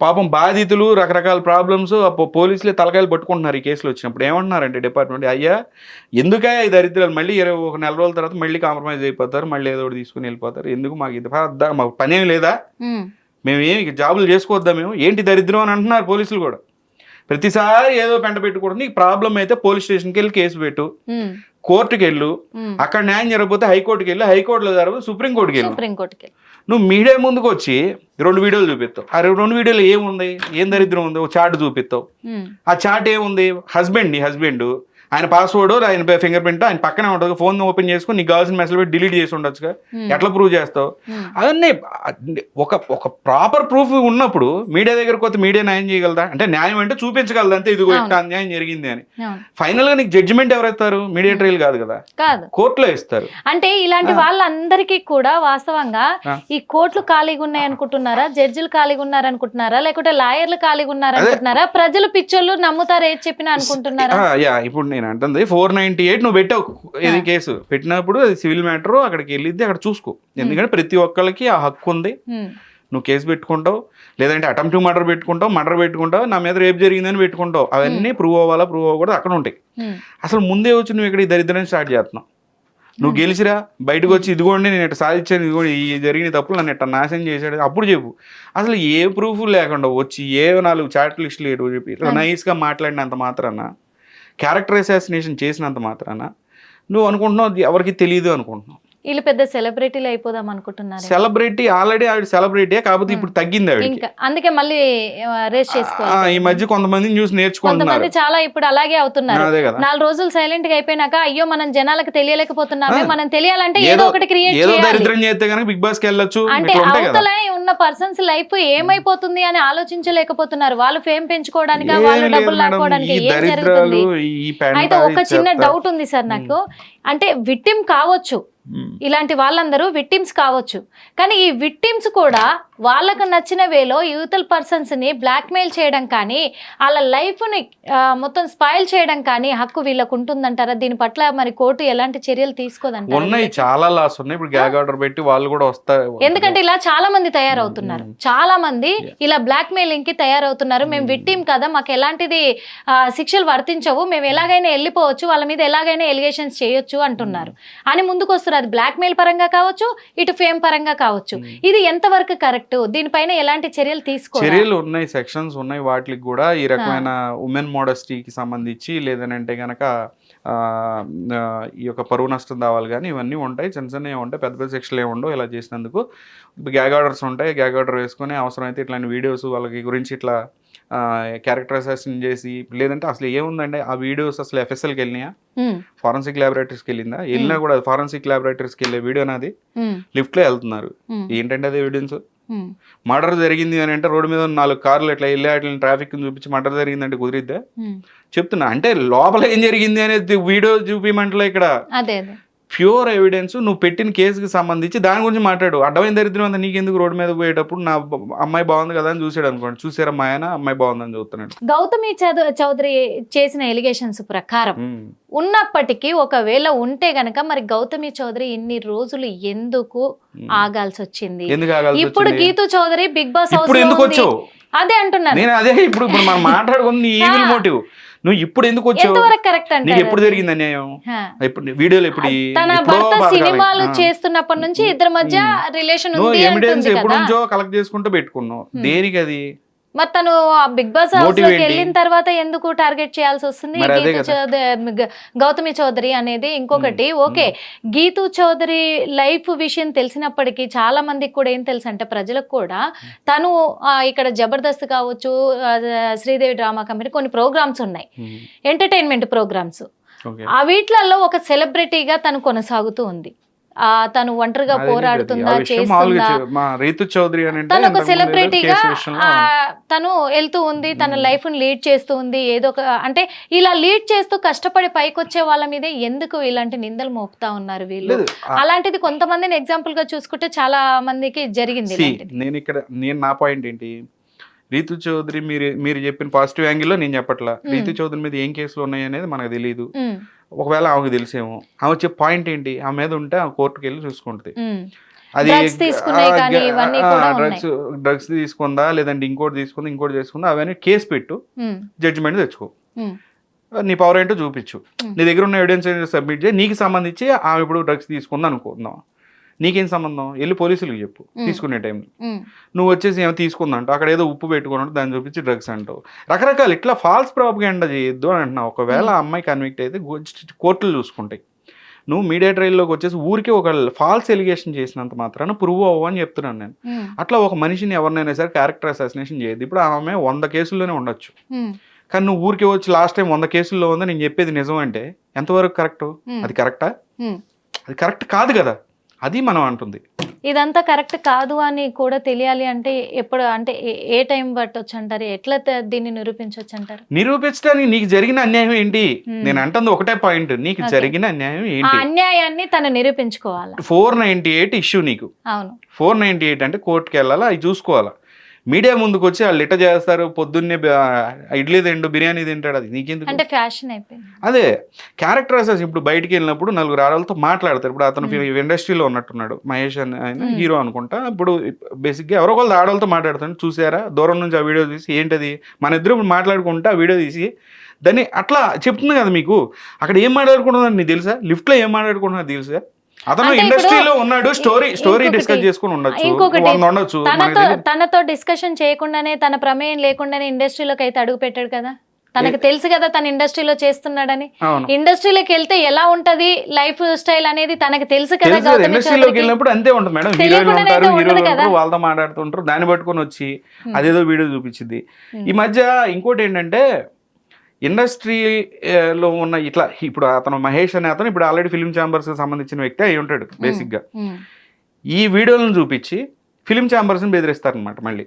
పాపం బాధితులు రకరకాల ప్రాబ్లమ్స్ పోలీసులే తలకాయలు పట్టుకుంటున్నారు. ఈ కేసులు వచ్చినప్పుడు ఏమంటున్నారంటే డిపార్ట్మెంట్, అయ్యా ఎందుకే ఈ దరిద్రాలు, మళ్ళీ 1 నెల రోజుల తర్వాత మళ్ళీ కాంప్రమైజ్ అయిపోతారు, మళ్ళీ ఏదో ఒకటి తీసుకుని వెళ్ళిపోతారు, ఎందుకు మాకు ఇది మాకు పనేం లేదా, మేము ఏమి జాబులు చేసుకోవద్దా, మేము ఏంటి దరిద్రం అని అంటున్నారు పోలీసులు కూడా. ప్రతిసారి ఏదో పెంట పెట్టుకుంటుంది. నీకు ప్రాబ్లం అయితే పోలీస్ స్టేషన్కి వెళ్ళి కేసు పెట్టు, కోర్టుకి వెళ్ళు, అక్కడ న్యాయం జరగకపోతే హైకోర్టుకి వెళ్ళి, హైకోర్టులో జరగదు సుప్రీంకోర్టుకి వెళ్ళి. నువ్వు మీడియా ముందుకు వచ్చి 2 వీడియోలు చూపిస్తావు. ఆ 2 వీడియోలు ఏముంది, ఏం దరిద్రం ఉంది, ఒక చార్ట్ చూపిస్తావు. ఆ చార్ట్ ఏముంది, నీ హస్బెండ్ ఆయన పాస్వర్డ్, ఆయన ఫింగర్ ప్రింట్ ఆయన పక్కనే ఉంటుంది, ఫోన్ ఓపెన్ చేసుకుని నీకు కావాల్సిన మెసేజ్ పెట్టి డిలీట్ చేసి ఉండొచ్చుగా, ఎట్లా ప్రూవ్ చేస్తావు? అవన్నీ ఒక ప్రాపర్ ప్రూఫ్ ఉన్నప్పుడు మీడియా దగ్గరకు వస్తే మీడియా న్యాయం చేయగలదా? అంటే న్యాయం అంటే చూపించగలదా అంతే, ఇదిగో ఇట్లా అన్యాయం జరిగింది అని. ఫైనల్ గా నీకు జడ్జిమెంట్ ఎవరైస్తారు? మీడియా ట్రయల్ కాదు కదా, కోర్టులో ఇస్తారు. అంటే ఇలాంటి వాళ్ళందరికీ కూడా వాస్తవంగా ఈ కోర్టులు ఖాళీగా ఉన్నాయి అనుకుంటున్నారా, జడ్జిలు ఖాళీగా ఉన్నారు అనుకుంటున్నారా, లేకుంటే లాయర్లు ఖాళీగా ఉన్నారు అనుకుంటున్నారా, ప్రజలు పిచ్చోళ్ళు నమ్ముతారు ఏది చెప్పినా అనుకుంటున్నారా? ఇప్పుడు నేను అంటుంది 498 నువ్వు పెట్టావు ఇది కేసు పెట్టినప్పుడు, అది సివిల్ మ్యాటర్, అక్కడికి వెళ్ళిద్ది, అక్కడ చూసుకో. ఎందుకంటే ప్రతి ఒక్కరికి ఆ హక్కు ఉంది. నువ్వు కేసు పెట్టుకుంటావు, లేదంటే అటెంప్ట్ మర్డర్ పెట్టుకుంటావు, నా మీద రేపు జరిగిందని పెట్టుకుంటావు. అవన్నీ ప్రూవ్ అవ్వకూడదు అక్కడ ఉంటాయి. అసలు ముందే వచ్చి నువ్వు ఇక్కడ ఈ దరిద్రాన్ని స్టార్ట్ చేస్తున్నావు. నువ్వు గెలిచిరా, బయటకు వచ్చి ఇదిగోండి నేను ఇట్లా సాధించాను, ఇదిగోండి ఈ జరిగిన తప్పులు నన్ను ఇట్లా నాశనం చేశాడు అప్పుడు చెప్పు. అసలు ఏ ప్రూఫ్ లేకుండా వచ్చి 4 చాట్ లిస్టులు ఏటో చెప్పి నైస్గా మాట్లాడినంత మాత్రాన, క్యారెక్టర్ అసాసినేషన్ చేసినంత మాత్రాన నువ్వు అనుకుంటున్నావు ఎవరికి తెలియదు అనుకుంటున్నావు. వీళ్ళు పెద్ద సెలబ్రిటీలు అయిపోదాం అనుకుంటున్నారు. సెలబ్రిటీ ఆల్రెడీ ఆవిడ సెలబ్రిటీ, కాకపోతే ఇప్పుడు తగ్గింది ఆవిడ, అందుకే మళ్ళీ రేస్ చేసుకోవాలి. ఈ మధ్య కొంతమంది న్యూస్ నేర్చుకుంటున్నారు, చాలా ఇప్పుడు అలాగే అవుతున్నారు. 4 రోజులు సైలెంట్ గా అయిపోయినాక అయ్యో మనం జనాలకు తెలియలేకపోతున్నామే, మనం తెలియాలంటే ఏదో ఒకటి క్రియేట్ చేయాలి. దరిద్రం చేస్తే కనుక బిగ్ బాస్ కి వెళ్ళొచ్చు. అంటే అవతల ఉన్న పర్సన్స్ లైఫ్ ఏమైపోతుంది అని ఆలోచించలేకపోతున్నారు. వాళ్ళు ఫేమ్ పెంచుకోవడానికి, వాళ్ళు డబ్బులు లాక్కోవడానికి ఏం జరుగుతుంది? అయితే ఒక చిన్న డౌట్ ఉంది సార్ నాకు, అంటే విక్టిమ్ కావచ్చు, ఇలాంటి వాళ్ళందరూ విక్టిమ్స్ కావచ్చు, కానీ ఈ విక్టిమ్స్ కూడా వాళ్ళకు నచ్చిన వేలో యూతల్ పర్సన్స్ ని బ్లాక్ మెయిల్ చేయడం కానీ, వాళ్ళ లైఫ్ ని మొత్తం స్పాయిల్ చేయడం కానీ హక్కు వీళ్ళకు ఉంటుందంటారా? దీని పట్ల మరి కోర్టు ఎలాంటి చర్యలు తీసుకోదంటారు? ఉన్నాయి, చాలా లాస్ ఉన్నాయి. ఇప్పుడు గ్యాగ్ ఆర్డర్ పెట్టి వాళ్ళు కూడా వస్తారు. ఎందుకంటే ఇలా చాలా మంది తయారవుతున్నారు, చాలా మంది ఇలా బ్లాక్ మెయిలింగ్ కి తయారవుతున్నారు. మేము విక్టిమ్ కదా, మాకు ఎలాంటిది శిక్షలు వర్తించవు, మేము ఎలాగైనా వెళ్ళిపోవచ్చు, వాళ్ళ మీద ఎలాగైనా ఎలిగేషన్స్ చేయొచ్చు అంటున్నారు అని ముందుకు వస్తున్నారు. అది బ్లాక్ మెయిల్ పరంగా కావచ్చు, ఇటు ఫేమ్ పరంగా కావచ్చు. ఇది ఎంతవరకు కరెక్ట్? దీనిపైన ఎలాంటి చర్యలు చర్యలు ఉన్నాయి, సెక్షన్స్ ఉన్నాయి. వాటికి కూడా ఈ రకమైన ఉమెన్ మోడస్టీకి సంబంధించి, లేదనంటే గనక ఈ యొక్క పరువు నష్టం దావాలి కానీ ఇవన్నీ ఉంటాయి. చిన్న చిన్నవి ఉంటాయి, పెద్ద పెద్ద సెక్షన్లు ఏమి ఉండవు. ఇలా చేసినందుకు గ్యాగ్ ఆర్డర్స్ ఉంటాయి. గ్యాగ్ ఆర్డర్ వేసుకొని అవసరమైతే ఇట్లాంటి వీడియోస్ వాళ్ళకి గురించి ఇట్లా క్యారెక్టర్ అసాసిన్ చేసి, లేదంటే అసలు ఏముందంటే ఆ వీడియోస్ అసలు FSLకి వెళ్ళినాయా, ఫారెన్సిక్ ల్యాబొరేటరీస్కి వెళ్ళిందా, వెళ్ళినా కూడా ఫారెన్సిక్ ల్యాబొరేటరీస్కి వెళ్ళే వీడియో నాది లిఫ్ట్ లో వెళ్తున్నారు. ఏంటంటే అది ఎవిడెన్స్. మర్డర్ జరిగింది అని అంటే రోడ్డు మీద 4 కార్లు ఇట్లా వెళ్ళి అట్లా ట్రాఫిక్ చూపించి మర్డర్ జరిగిందంటే కుదిరిద్దా? చెప్తున్నా, అంటే లోపల ఏం జరిగింది అనేది వీడియో చూపించమంటలే. ఇక్కడ ప్యూర్ ఎవిడెన్స్, నువ్వు పెట్టిన కేసుకి సంబంధించి దాని గురించి మాట్లాడు. అడ్డమైన దరిద్రం అంతా నీకెందుకు? రోడ్డు మీద పోయేటప్పుడు నా అమ్మాయి బాగుంది కదా అని చూసాడు అనుకోండి, చూసారా మా ఆయన అమ్మాయి బాగుందని చూస్తున్నాడు. గౌతమి చౌదరి చేసిన ఎలిగేషన్స్ ప్రకారం ఉన్నప్పటికీ ఒకవేళ ఉంటే గనక మరి గౌతమి చౌదరి ఇన్ని రోజులు ఎందుకు ఆగాల్సి వచ్చింది? ఇప్పుడు Geetu Chowdary Bigg Boss house అదే అంటున్నాను నేను. అదే ఇప్పుడు మనం మాట్లాడుకుంది నీ ఈవిల్ మోటివ్. నువ్వు ఇప్పుడు ఎందుకు వచ్చావు? కరెక్ట్ అంటే నీకు ఎప్పుడు జరిగింది అన్యాయం? ఇప్పుడు వీడియోలు ఎప్పుడు? తన భర్త సినిమాలు చేస్తున్నప్పటి నుంచి ఇద్దరి మధ్య రిలేషన్ ఉంది ఎవిడెన్స్ ఎప్పుడు నుంచో కలెక్ట్ చేసుకుంటూ పెట్టుకున్నావు. దేనికి అది? మరి తను బిగ్ బాస్ హౌస్ లోకి వెళ్ళిన తర్వాత ఎందుకు టార్గెట్ చేయాల్సి వస్తుంది? గౌతమి చౌదరి అనేది ఇంకొకటి. ఓకే, గీతూ చౌదరి లైఫ్ విషయం తెలిసినప్పటికీ చాలా మందికి కూడా ఏం తెలుసు అంటే ప్రజలకు కూడా తను ఇక్కడ జబర్దస్త్ కావచ్చు, శ్రీదేవి డ్రామా కంపెనీ కొన్ని ప్రోగ్రామ్స్ ఉన్నాయి, ఎంటర్టైన్మెంట్ ప్రోగ్రామ్స్. ఆ వీటిలలో ఒక సెలబ్రిటీగా తను కొనసాగుతూ ఉంది. తను ఒంటరిగా పోరాడుతుందా, చేస్తుందా, తను ఒక సెలబ్రిటీగా తను వెళ్తూ ఉంది, తన లైఫ్ ని లీడ్ చేస్తూ ఉంది. ఏదో ఒక అంటే ఇలా లీడ్ చేస్తూ కష్టపడి పైకి వచ్చే వాళ్ళ మీదే ఎందుకు ఇలాంటి నిందలు మోపుతా ఉన్నారు వీళ్ళు? అలాంటిది కొంతమందిని ఎగ్జాంపుల్ గా చూసుకుంటే చాలా మందికి జరిగింది. నేను నా పాయింట్ ఏంటి, రీతు చౌదరి మీరు చెప్పిన పాజిటివ్ యాంగిల్లో నేను చెప్పట్లా. రీతు చౌదరి మీద ఏం కేసులు ఉన్నాయి అనేది మనకు తెలియదు. ఒకవేళ ఆమెకు తెలిసేమో. ఆమె వచ్చే పాయింట్ ఏంటి, ఆమె మీద ఉంటే ఆమె కోర్టుకు వెళ్ళి చూసుకుంటుంది. అది డ్రగ్స్ తీసుకుందా లేదంటే ఇంకోటి చేసుకుందా అవన్నీ కేసు పెట్టు, జడ్జిమెంట్ తెచ్చుకో, నీ పవర్ ఏంటో చూపించు, నీ దగ్గర ఉన్న ఎవిడెన్స్ సబ్మిట్ చేయి. నీకు సంబంధించి ఆమె ఇప్పుడు డ్రగ్స్ తీసుకుందా అనుకుందాం, నీకేం సంబంధం? వెళ్ళి పోలీసులకు చెప్పు తీసుకునే టైంలో. నువ్వు వచ్చేసి ఏమో తీసుకుందంటావు, అక్కడ ఏదో ఉప్పు పెట్టుకున్నట్టు దాన్ని చూపించి డ్రగ్స్ అంటావు. రకరకాలు ఇట్లా ఫాల్స్ ప్రాపగెండా చేయొద్దు అని అంటున్నావు. ఒకవేళ ఆ అమ్మాయి కన్విక్ట్ అయితే కోర్టులు చూసుకుంటాయి. నువ్వు మీడియా ట్రయల్లోకి వచ్చేసి ఊరికే ఒక ఫాల్స్ ఎలిగేషన్ చేసినంత మాత్రాన ప్రూవ్ అవ్వ అని చెప్తున్నాను నేను. అట్లా ఒక మనిషిని ఎవరినైనా సరే క్యారెక్టర్ అసాసినేషన్ చేయొద్దు. ఇప్పుడు ఆమె 100 కేసుల్లోనే ఉండొచ్చు, కానీ నువ్వు ఊరికే వచ్చి లాస్ట్ టైం 100 కేసుల్లో ఉందా నేను చెప్పేది నిజం అంటే ఎంతవరకు కరెక్ట్? అది కరెక్టా? అది కరెక్ట్ కాదు కదా. అది మనం అంటుంది. ఇదంతా కరెక్ట్ కాదు అని కూడా తెలియాలి అంటే ఎప్పుడు, అంటే ఏ టైం పట్టొచ్చు అంటారు? ఎట్లా దీన్ని నిరూపించవచ్చు అంటారు? నిరూపించడానికి నీకు జరిగిన అన్యాయం ఏంటి? నేను అంటుంది ఒకటే పాయింట్, నీకు జరిగిన అన్యాయం ఏంటి? అన్యాయాన్ని తను నిరూపించుకోవాలి. 498 ఇష్యూ నీకు. అవును, 498 అంటే కోర్టుకి వెళ్ళాలా, అవి చూసుకోవాలా. మీడియా ముందుకు వచ్చి వాళ్ళు ఇట్ట చేస్తారు, పొద్దున్నే ఇడ్లీ తిండు బిర్యానీ తింటాడు, అది నీకెందుకు? అంటే ఫ్యాషన్ అయిపోయింది. అదే క్యారెక్టర్ అసెస్. ఇప్పుడు బయటికి వెళ్ళినప్పుడు 4 ఆడవాళ్ళతో మాట్లాడతారు. ఇప్పుడు అతను ఇండస్ట్రీలో ఉన్నట్టున్నాడు, మహేష్ అని ఆయన హీరో అనుకుంటా. ఇప్పుడు బేసిక్గా ఎవరో ఒకళ్ళు ఆడవాళ్ళతో మాట్లాడుతాడు, చూసారా దూరం నుంచి ఆ వీడియో తీసి, ఏంటది మన ఇద్దరు మాట్లాడుకుంటా ఆ వీడియో తీసి దాన్ని అట్లా చెప్తుంది కదా మీకు. అక్కడ ఏం మాట్లాడుకుంటున్నారు నీకు తెలుసా? లిఫ్ట్లో ఏం మాట్లాడుకుంటున్నారు తెలుసా? అతను ఇండస్ట్రీలో ఉన్నాడు, స్టోరీ డిస్కస్ చేసుకుని ఉండొచ్చు. తనతో డిస్కషన్ చేయకుండానే, తన ప్రమేయం లేకుండానే ఇండస్ట్రీలోకి అయితే అడుగు పెట్టాడు కదా. తనకు తెలుసు కదా తన ఇండస్ట్రీలో చేస్తున్నాడని. ఇండస్ట్రీలోకి వెళ్తే ఎలా ఉంటది లైఫ్ స్టైల్ అనేది తనకు తెలుసు కదా. ఇండస్ట్రీలోకి వెళ్ళినప్పుడు అంతే ఉంటుంది మేడం. హీరోలు వాళ్ళతో మాట్లాడుతుంటారు, దాన్ని పట్టుకొని వచ్చి అదేదో వీడియో చూపించింది. ఈ మధ్య ఇంకోటి ఏంటంటే ఇండస్ట్రీలో ఉన్న ఇట్లా ఇప్పుడు అతను మహేష్ అనే అతను ఇప్పుడు ఆల్రెడీ ఫిల్మ్ ఛాంబర్స్ కి సంబంధించిన వ్యక్తి అయి ఉంటాడు బేసిక్ గా. ఈ వీడియోలను చూపించి ఫిల్మ్ ఛాంబర్స్ ని బెదిరిస్తారు అనమాట. మళ్ళీ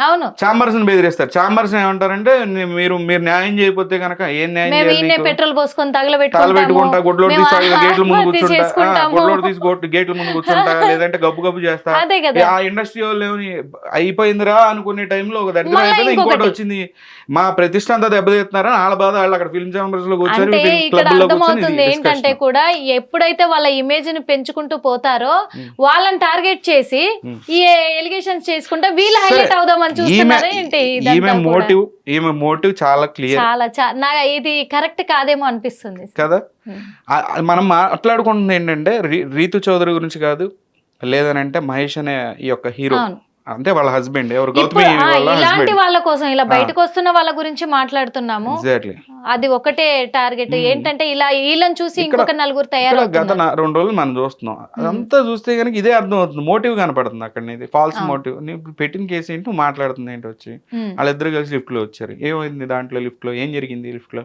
అవును, ఛాంబర్స్ ని బెదిరిస్తారు. ఛాంబర్స్ ఏమంటారంటే మీరు న్యాయం చేయకపోతే కనుక ఏం న్యాయం, పెట్రోల్ పోసుకొని తగలబెట్టుకుంటా, గొడ్లోడు తీసి గేట్ల ముందు కూర్చుంటా, గొడ్లోడు తీసి గేట్ల ముందు కూర్చుంటా, లేదంటే గబ్బు చేస్తా. ఆ ఇండస్ట్రీ వాళ్ళు అయిపోయిందిరా అనుకునే టైంలో ఒక దరిద్రం అయిపోయింది, ఇంకోటి వచ్చింది, మా ప్రతిష్ట అంతా దెబ్బతీస్తున్నారని వాళ్ళ బాధ. వాళ్ళు అక్కడ ఫిల్మ్ ఛాంబర్స్ లో కూర్చొని ఏంటంటే కూడా ఎప్పుడైతే వాళ్ళ ఇమేజ్ ని పెంచుకుంటూ పోతారో వాళ్ళని టార్గెట్ చేసి ఈ ఎలిగేషన్స్ చేసుకుంటే వీళ్ళ హైలైట్ అవుదామని చూస్తున్నారు ఏంటి? ఈమె మోటివ్ చాలా క్లియర్. చాలా ఇది కరెక్ట్ కాదేమో అనిపిస్తుంది కదా. మనం మాట్లాడుకుంటుంది ఏంటంటే రీతు చౌదరి గురించి కాదు, లేదనంటే మహేష్ అనే ఈ యొక్క హీరో అంటే వాళ్ళ హస్బెండ్ ఎవరు, గౌతమి ఇలాంటి వాళ్ళ కోసం, ఇలా బయటకు వస్తున్న వాళ్ళ గురించి మాట్లాడుతున్నాము. అది ఒకటే టార్గెట్ ఏంటంటే ఇలా వీళ్ళని చూసి ఇంకొక 4 తయారు. గత 2 రోజులు మనం చూస్తున్నాం, అదంతా చూస్తే కనుక ఇదే అర్థం అవుతుంది. మోటివ్ కనపడుతుంది అక్కడ, ఇది ఫాల్స్ మోటివ్. పెట్టిన కేసు ఏంటి, మాట్లాడుతుంది ఏంటి, వచ్చి వాళ్ళిద్దరు కలిసి లిఫ్ట్ లో వచ్చారు. ఏమైంది దాంట్లో, లిఫ్ట్ లో ఏం జరిగింది, లిఫ్ట్ లో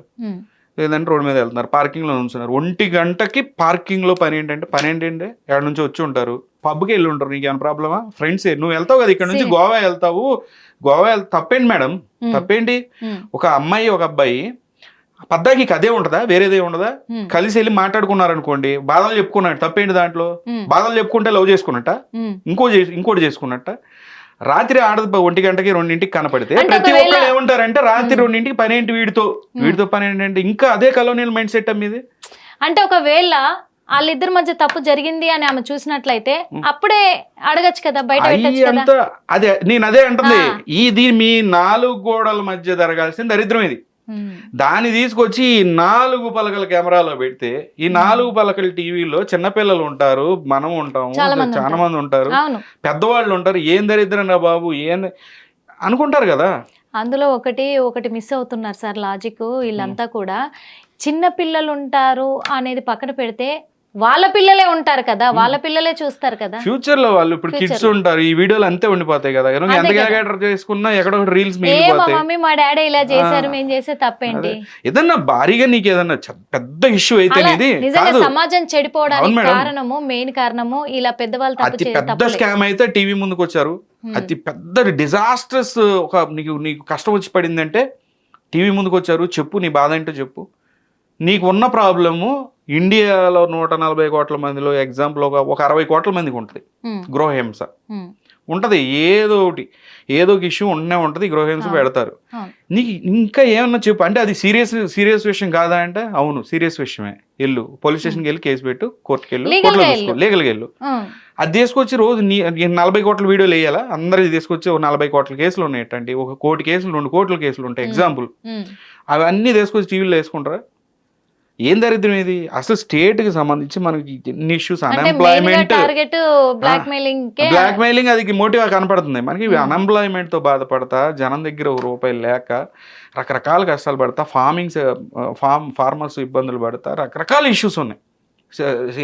లేదంటే రోడ్ మీద వెళ్తున్నారు, పార్కింగ్ లో ఉంచున్నారు. 1 గంటకి పార్కింగ్ లో పని ఏంటంటే ఎక్కడి నుంచి వచ్చి ఉంటారు, పబ్కి వెళ్ళి ఉంటారు. నీకు ఏమైనా ప్రాబ్లమా? ఫ్రెండ్స్ నువ్వు వెళ్తావు కదా ఇక్కడ నుంచి గోవా వెళ్తావు, తప్పేంటి మేడం, తప్పేంటి? ఒక అమ్మాయి ఒక అబ్బాయి పద్దాకి అదే ఉంటదా, వేరేదే ఉండదా? కలిసి వెళ్ళి మాట్లాడుకున్నారనుకోండి, బాధలు చెప్పుకున్నాడు, తప్పేంటి దాంట్లో? బాధలు చెప్పుకుంటే లవ్ చేసుకున్నట్ట, ఇంకోటి చేసుకున్నట్ట. రాత్రి 1 గంటకి 2ంటికి కనపడితే ప్రతి ఒక్కరు ఏమంటారంటే రాత్రి 2ంటికి పనేంటి వీడితో పని ఏంటంటే ఇంకా అదే కలోనియల్ మైండ్ సెట్ మీది. అంటే ఒకవేళ వాళ్ళిద్దరి మధ్య తప్పు జరిగింది అని ఆమె చూసినట్లయితే అప్పుడే అడగచ్చు కదా, బయట పెట్టొచ్చు కదా. అంతా అదే నేను అదే అంటుంది, ఇది మీ 4 గోడల మధ్య జరగాల్సిన దరిద్రం ఇది. దాన్ని తీసుకొచ్చి ఈ 4 పలకల కెమెరాలో పెడితే ఈ 4 పలకల టీవీలో చిన్నపిల్లలు ఉంటారు, మనం ఉంటాము, చాలా మంది ఉంటారు, పెద్దవాళ్ళు ఉంటారు. ఏం దరిద్రం రా బాబు ఏం అనుకుంటారు కదా. అందులో ఒకటి మిస్ అవుతున్నారు సార్ లాజిక్. వీళ్ళంతా కూడా చిన్న పిల్లలు ఉంటారు అనేది పక్కన పెడితే వాళ్ళ పిల్లలే ఉంటారు కదా, వాళ్ళ పిల్లలే చూస్తారు కదా ఫ్యూచర్ లో. వాళ్ళు ఇప్పుడు కిడ్స్ ఉంటారు, ఈ వీడియోలు అంతే ఉండిపోతాయి కదా. ఎంత గ్యాదర్ చేసుకున్నా ఎక్కడో రీల్స్ మిగిలిపోతాయి. మమ్మీ మా డాడీ ఇలా చేశారు, మేము చేసే తప్పేంటి. ఏదన్నా భారీగా నీకు ఏదన్నా పెద్ద ఇష్యూ అయితే నిజంగా సమాజం చెడిపోవడానికి కారణము, మెయిన్ కారణము ఇలా పెద్దవాళ్ళు తప్పు అతి పెద్ద స్కామ్ అయితే టీవీ ముందుకు వచ్చారు. అతి పెద్ద డిజాస్టర్స్ ఒక నీకు కష్టం వచ్చి పడిందంటే టీవీ ముందుకు వచ్చారు. చెప్పు నీ బాధ ఏంటో చెప్పు. నీకు ఉన్న ప్రాబ్లము ఇండియాలో 140 కోట్ల మందిలో ఎగ్జాంపుల్ ఒక 60 కోట్ల మందికి ఉంటుంది గృహహింస ఉంటది. ఏదో ఒక ఇష్యూ ఉంటూనే ఉంటది, గృహహింస పెడతారు. నీకు ఇంకా ఏమన్నా చెప్పు అంటే అది సీరియస్ విషయం కాదా అంటే అవును సీరియస్ విషయమే. వెళ్ళు పోలీస్ స్టేషన్కి వెళ్ళి కేసు పెట్టు, కోర్టుకి వెళ్ళు, కోర్టులో తీసుకో, లీగల్గా వెళ్ళు. అది తీసుకొచ్చి రోజు 40 కోట్ల వీడియోలు వేయాలా? అందరికి తీసుకొచ్చి 40 కోట్ల కేసులు ఉన్నాయి. అంటే 1 కోటి కేసులు, 2 కోట్ల కేసులు ఉంటాయి ఎగ్జాంపుల్. అవన్నీ తీసుకొచ్చి టీవీలో వేసుకుంటారా? ఏం దరిద్రం ఇది అసలు. స్టేట్ కి సంబంధించి మనకి ఎన్ని ఇష్యూస్, అన్ఎంప్లాయ్మెంట్, బ్లాక్మెయిలింగ్ అది మోటివ్ కనపడుతుంది మనకి. అన్ఎంప్లాయ్మెంట్ తో బాధపడతా, జనం దగ్గర ₹1 లేక రకరకాల కష్టాలు పడతా, ఫార్మర్స్ ఇబ్బందులు పడతా, రకరకాల ఇష్యూస్ ఉన్నాయి.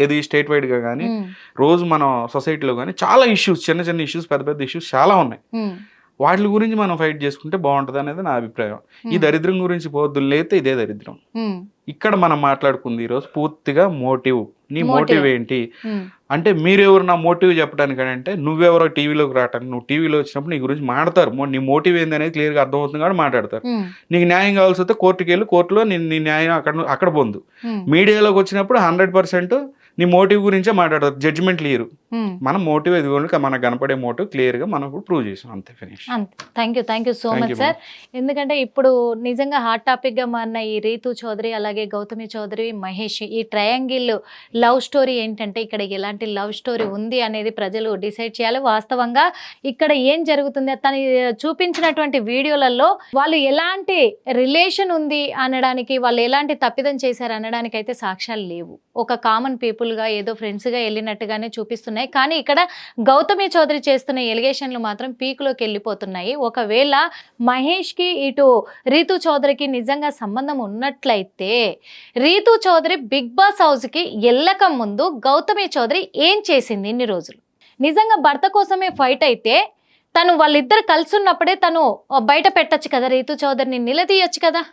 ఏది స్టేట్ వైడ్ గా కానీ రోజు మన సొసైటీలో కానీ చాలా ఇష్యూస్, చిన్న చిన్న ఇష్యూస్, పెద్ద పెద్ద ఇష్యూస్ చాలా ఉన్నాయి. వాటి గురించి మనం ఫైట్ చేసుకుంటే బాగుంటది అనేది నా అభిప్రాయం. ఈ దరిద్రం గురించి పోద్దులు లేతే ఇదే దరిద్రం. ఇక్కడ మనం మాట్లాడుకుంది ఈరోజు పూర్తిగా మోటివ్. నీ మోటివ్ ఏంటి అంటే మీరెవరు నా మోటివ్ చెప్పడానికి అంటే నువ్వెవరో టీవీలోకి రావటానికి. నువ్వు టీవీలో వచ్చినప్పుడు నీ గురించి మాట్లాడతారు, నీ మోటివ్ ఏంది అనేది క్లియర్గా అర్థమవుతుంది కాబట్టి మాట్లాడతారు. నీకు న్యాయం కావాల్సి వస్తే కోర్టుకి వెళ్ళి, కోర్టులో నీ న్యాయం అక్కడ పొందు. మీడియాలోకి వచ్చినప్పుడు 100% నీ మోటివ్ గురించే మాట్లాడతారు, జడ్జిమెంట్ క్లియర్. మన మోటివ్ ఎదుగుని మనకు కనపడే మోటివ్ క్లియర్ గా మనం ప్రూవ్ చేసాం, అంతే, finish. Thank you so much sir. ఎందుకంటే ఇప్పుడు నిజంగా హాట్ టాపిక్ గా మారిన ఈ రీతు చౌదరి అలాగే గౌతమి చౌదరి, మహేష్ ఈ ట్రయాంగిల్ లవ్ స్టోరీ ఏంటంటే ఇక్కడ ఎలాంటి లవ్ స్టోరీ ఉంది అనేది ప్రజలు డిసైడ్ చేయాలి. వాస్తవంగా ఇక్కడ ఏం జరుగుతుంది, తను చూపించినటువంటి వీడియోలలో వాళ్ళు ఎలాంటి రిలేషన్ ఉంది అనడానికి, వాళ్ళు ఎలాంటి తప్పిదం చేశారు అనడానికి అయితే సాక్ష్యాలు లేవు. ఒక కామన్ పీపుల్ గా ఏదో ఫ్రెండ్స్ గా వెళ్ళినట్టుగానే చూపిస్తున్నాయి. కానీ ఇక్కడ గౌతమి చౌదరి చేస్తున్న ఎలిగేషన్లు మాత్రం పీక్లోకి వెళ్ళిపోతున్నాయి. ఒకవేళ మహేష్ కి ఇటు రీతు చౌదరికి నిజంగా సంబంధం ఉన్నట్లయితే Rithu Chowdary Bigg Boss house కి వెళ్ళక ముందు గౌతమి చౌదరి ఏం చేసింది ఇన్ని రోజులు? నిజంగా భర్త కోసమే ఫైట్ అయితే తను వాళ్ళిద్దరు కలిసి ఉన్నప్పుడే తను బయట పెట్టచ్చు కదా, రీతు చౌదరిని నిలదీయొచ్చు కదా.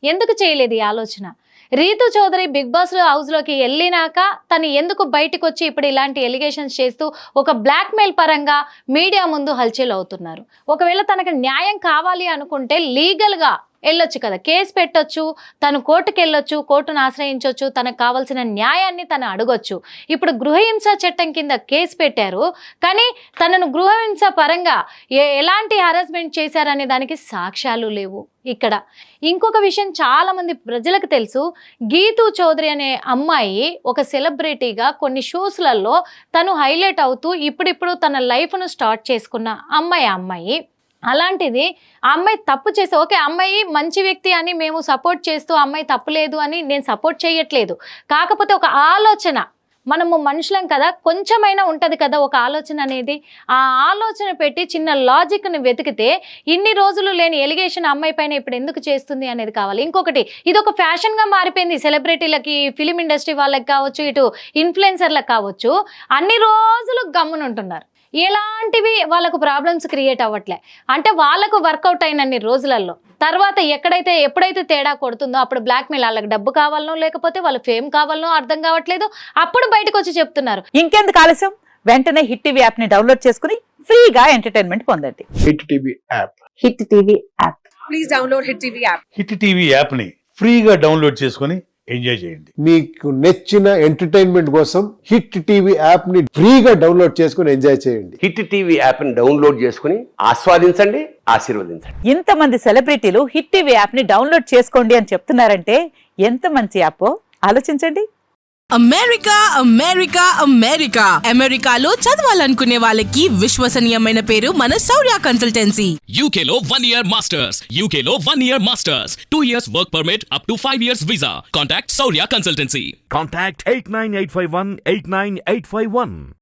ఎందుకు చేయలేదు ఈ ఆలోచన? రీతు చౌదరి బిగ్ బాస్ హౌస్లోకి వెళ్ళినాక తను ఎందుకు బయటకు వచ్చి ఇప్పుడు ఇలాంటి ఎలిగేషన్స్ చేస్తూ ఒక బ్లాక్మెయిల్ పరంగా మీడియా ముందు హల్చల్ అవుతున్నారు? ఒకవేళ తనకు న్యాయం కావాలి అనుకుంటే లీగల్గా వెళ్ళొచ్చు కదా, కేసు పెట్టొచ్చు, తను కోర్టుకు వెళ్ళొచ్చు, కోర్టును ఆశ్రయించవచ్చు, తనకు కావాల్సిన న్యాయాన్ని తను అడగొచ్చు. ఇప్పుడు గృహహింస చట్టం కింద కేసు పెట్టారు, కానీ తనను గృహహింస పరంగా ఎలాంటి హరాస్మెంట్ చేశారనే దానికి సాక్ష్యాలు లేవు. ఇక్కడ ఇంకొక విషయం చాలా మంది ప్రజలకు తెలుసు, గీతూ చౌదరి అనే అమ్మాయి ఒక సెలబ్రిటీగా కొన్ని షోస్లలో తను హైలైట్ అవుతూ ఇప్పుడిప్పుడు తన లైఫ్ను స్టార్ట్ చేసుకున్న అమ్మాయి. అలాంటిది ఆ అమ్మాయి తప్పు చేస్తే ఓకే, అమ్మాయి మంచి వ్యక్తి అని మేము సపోర్ట్ చేస్తూ అమ్మాయి తప్పులేదు అని నేను సపోర్ట్ చేయట్లేదు. కాకపోతే ఒక ఆలోచన, మనము మనుషులం కదా, కొంచెమైనా ఉంటుంది కదా ఒక ఆలోచన అనేది. ఆ ఆలోచన పెట్టి చిన్న లాజిక్ని వెతికితే ఇన్ని రోజులు లేని ఎలిగేషన్ అమ్మాయి పైన ఇప్పుడు ఎందుకు చేస్తుంది అనేది కావాలి. ఇంకొకటి, ఇది ఒక ఫ్యాషన్గా మారిపోయింది సెలబ్రిటీలకి, ఫిలిం ఇండస్ట్రీ వాళ్ళకి కావచ్చు, ఇటు ఇన్ఫ్లుయెన్సర్లకు కావచ్చు. అన్ని రోజులు గమ్మునుంటున్నారు, ఎలాంటివి వాళ్ళకు ప్రాబ్లమ్స్ క్రియేట్ అవ్వట్లే. అంటే వాళ్ళకు వర్కౌట్ అయినన్ని రోజులలో తర్వాత ఎప్పుడైతే తేడా కొడుతుందో అప్పుడు బ్లాక్మెయిల్, వాళ్ళకి డబ్బు కావాలనో లేకపోతే వాళ్ళ ఫేమ్ కావాలనో అర్థం కావట్లేదు, అప్పుడు బయటకు వచ్చి చెప్తున్నారు. ఇంకెందుకు ఆలస్యం, వెంటనే హిట్ టీవీ యాప్ ని డౌన్లోడ్ చేసుకుని ఫ్రీగా ఎంటర్టైన్మెంట్ పొందండి. Hit TV app. Hit TV app. Please download hit TV app. Hit TV app ని ఫ్రీగా డౌన్లోడ్ చేసుకుని ఎంజాయ్ చేయండి. మీకు నచ్చిన ఎంటర్టైన్మెంట్ కోసం హిట్ టీవీ యాప్ ని ఫ్రీగా డౌన్లోడ్ చేసుకుని ఎంజాయ్ చేయండి. హిట్ టీవీ యాప్ ని డౌన్లోడ్ చేసుకుని ఆస్వాదించండి, ఆశీర్వదించండి. ఇంతమంది సెలబ్రిటీలు హిట్ టీవీ యాప్ ని డౌన్లోడ్ చేసుకోండి అని చెప్తున్నారంటే ఎంత మంచి యాప్ ఆలోచించండి. అమెరికా అమెరికా అమెరికా అమెరికాలో చదవాలనుకునే వాళ్ళకి విశ్వసనీయమైన పేరు మన శౌర్య consultancy. UK Law 1 Year Masters. UK Law 1 Year Masters. 2 years work permit up to 5 years visa. Contact Saurya Consultancy. Contact 89851 89851.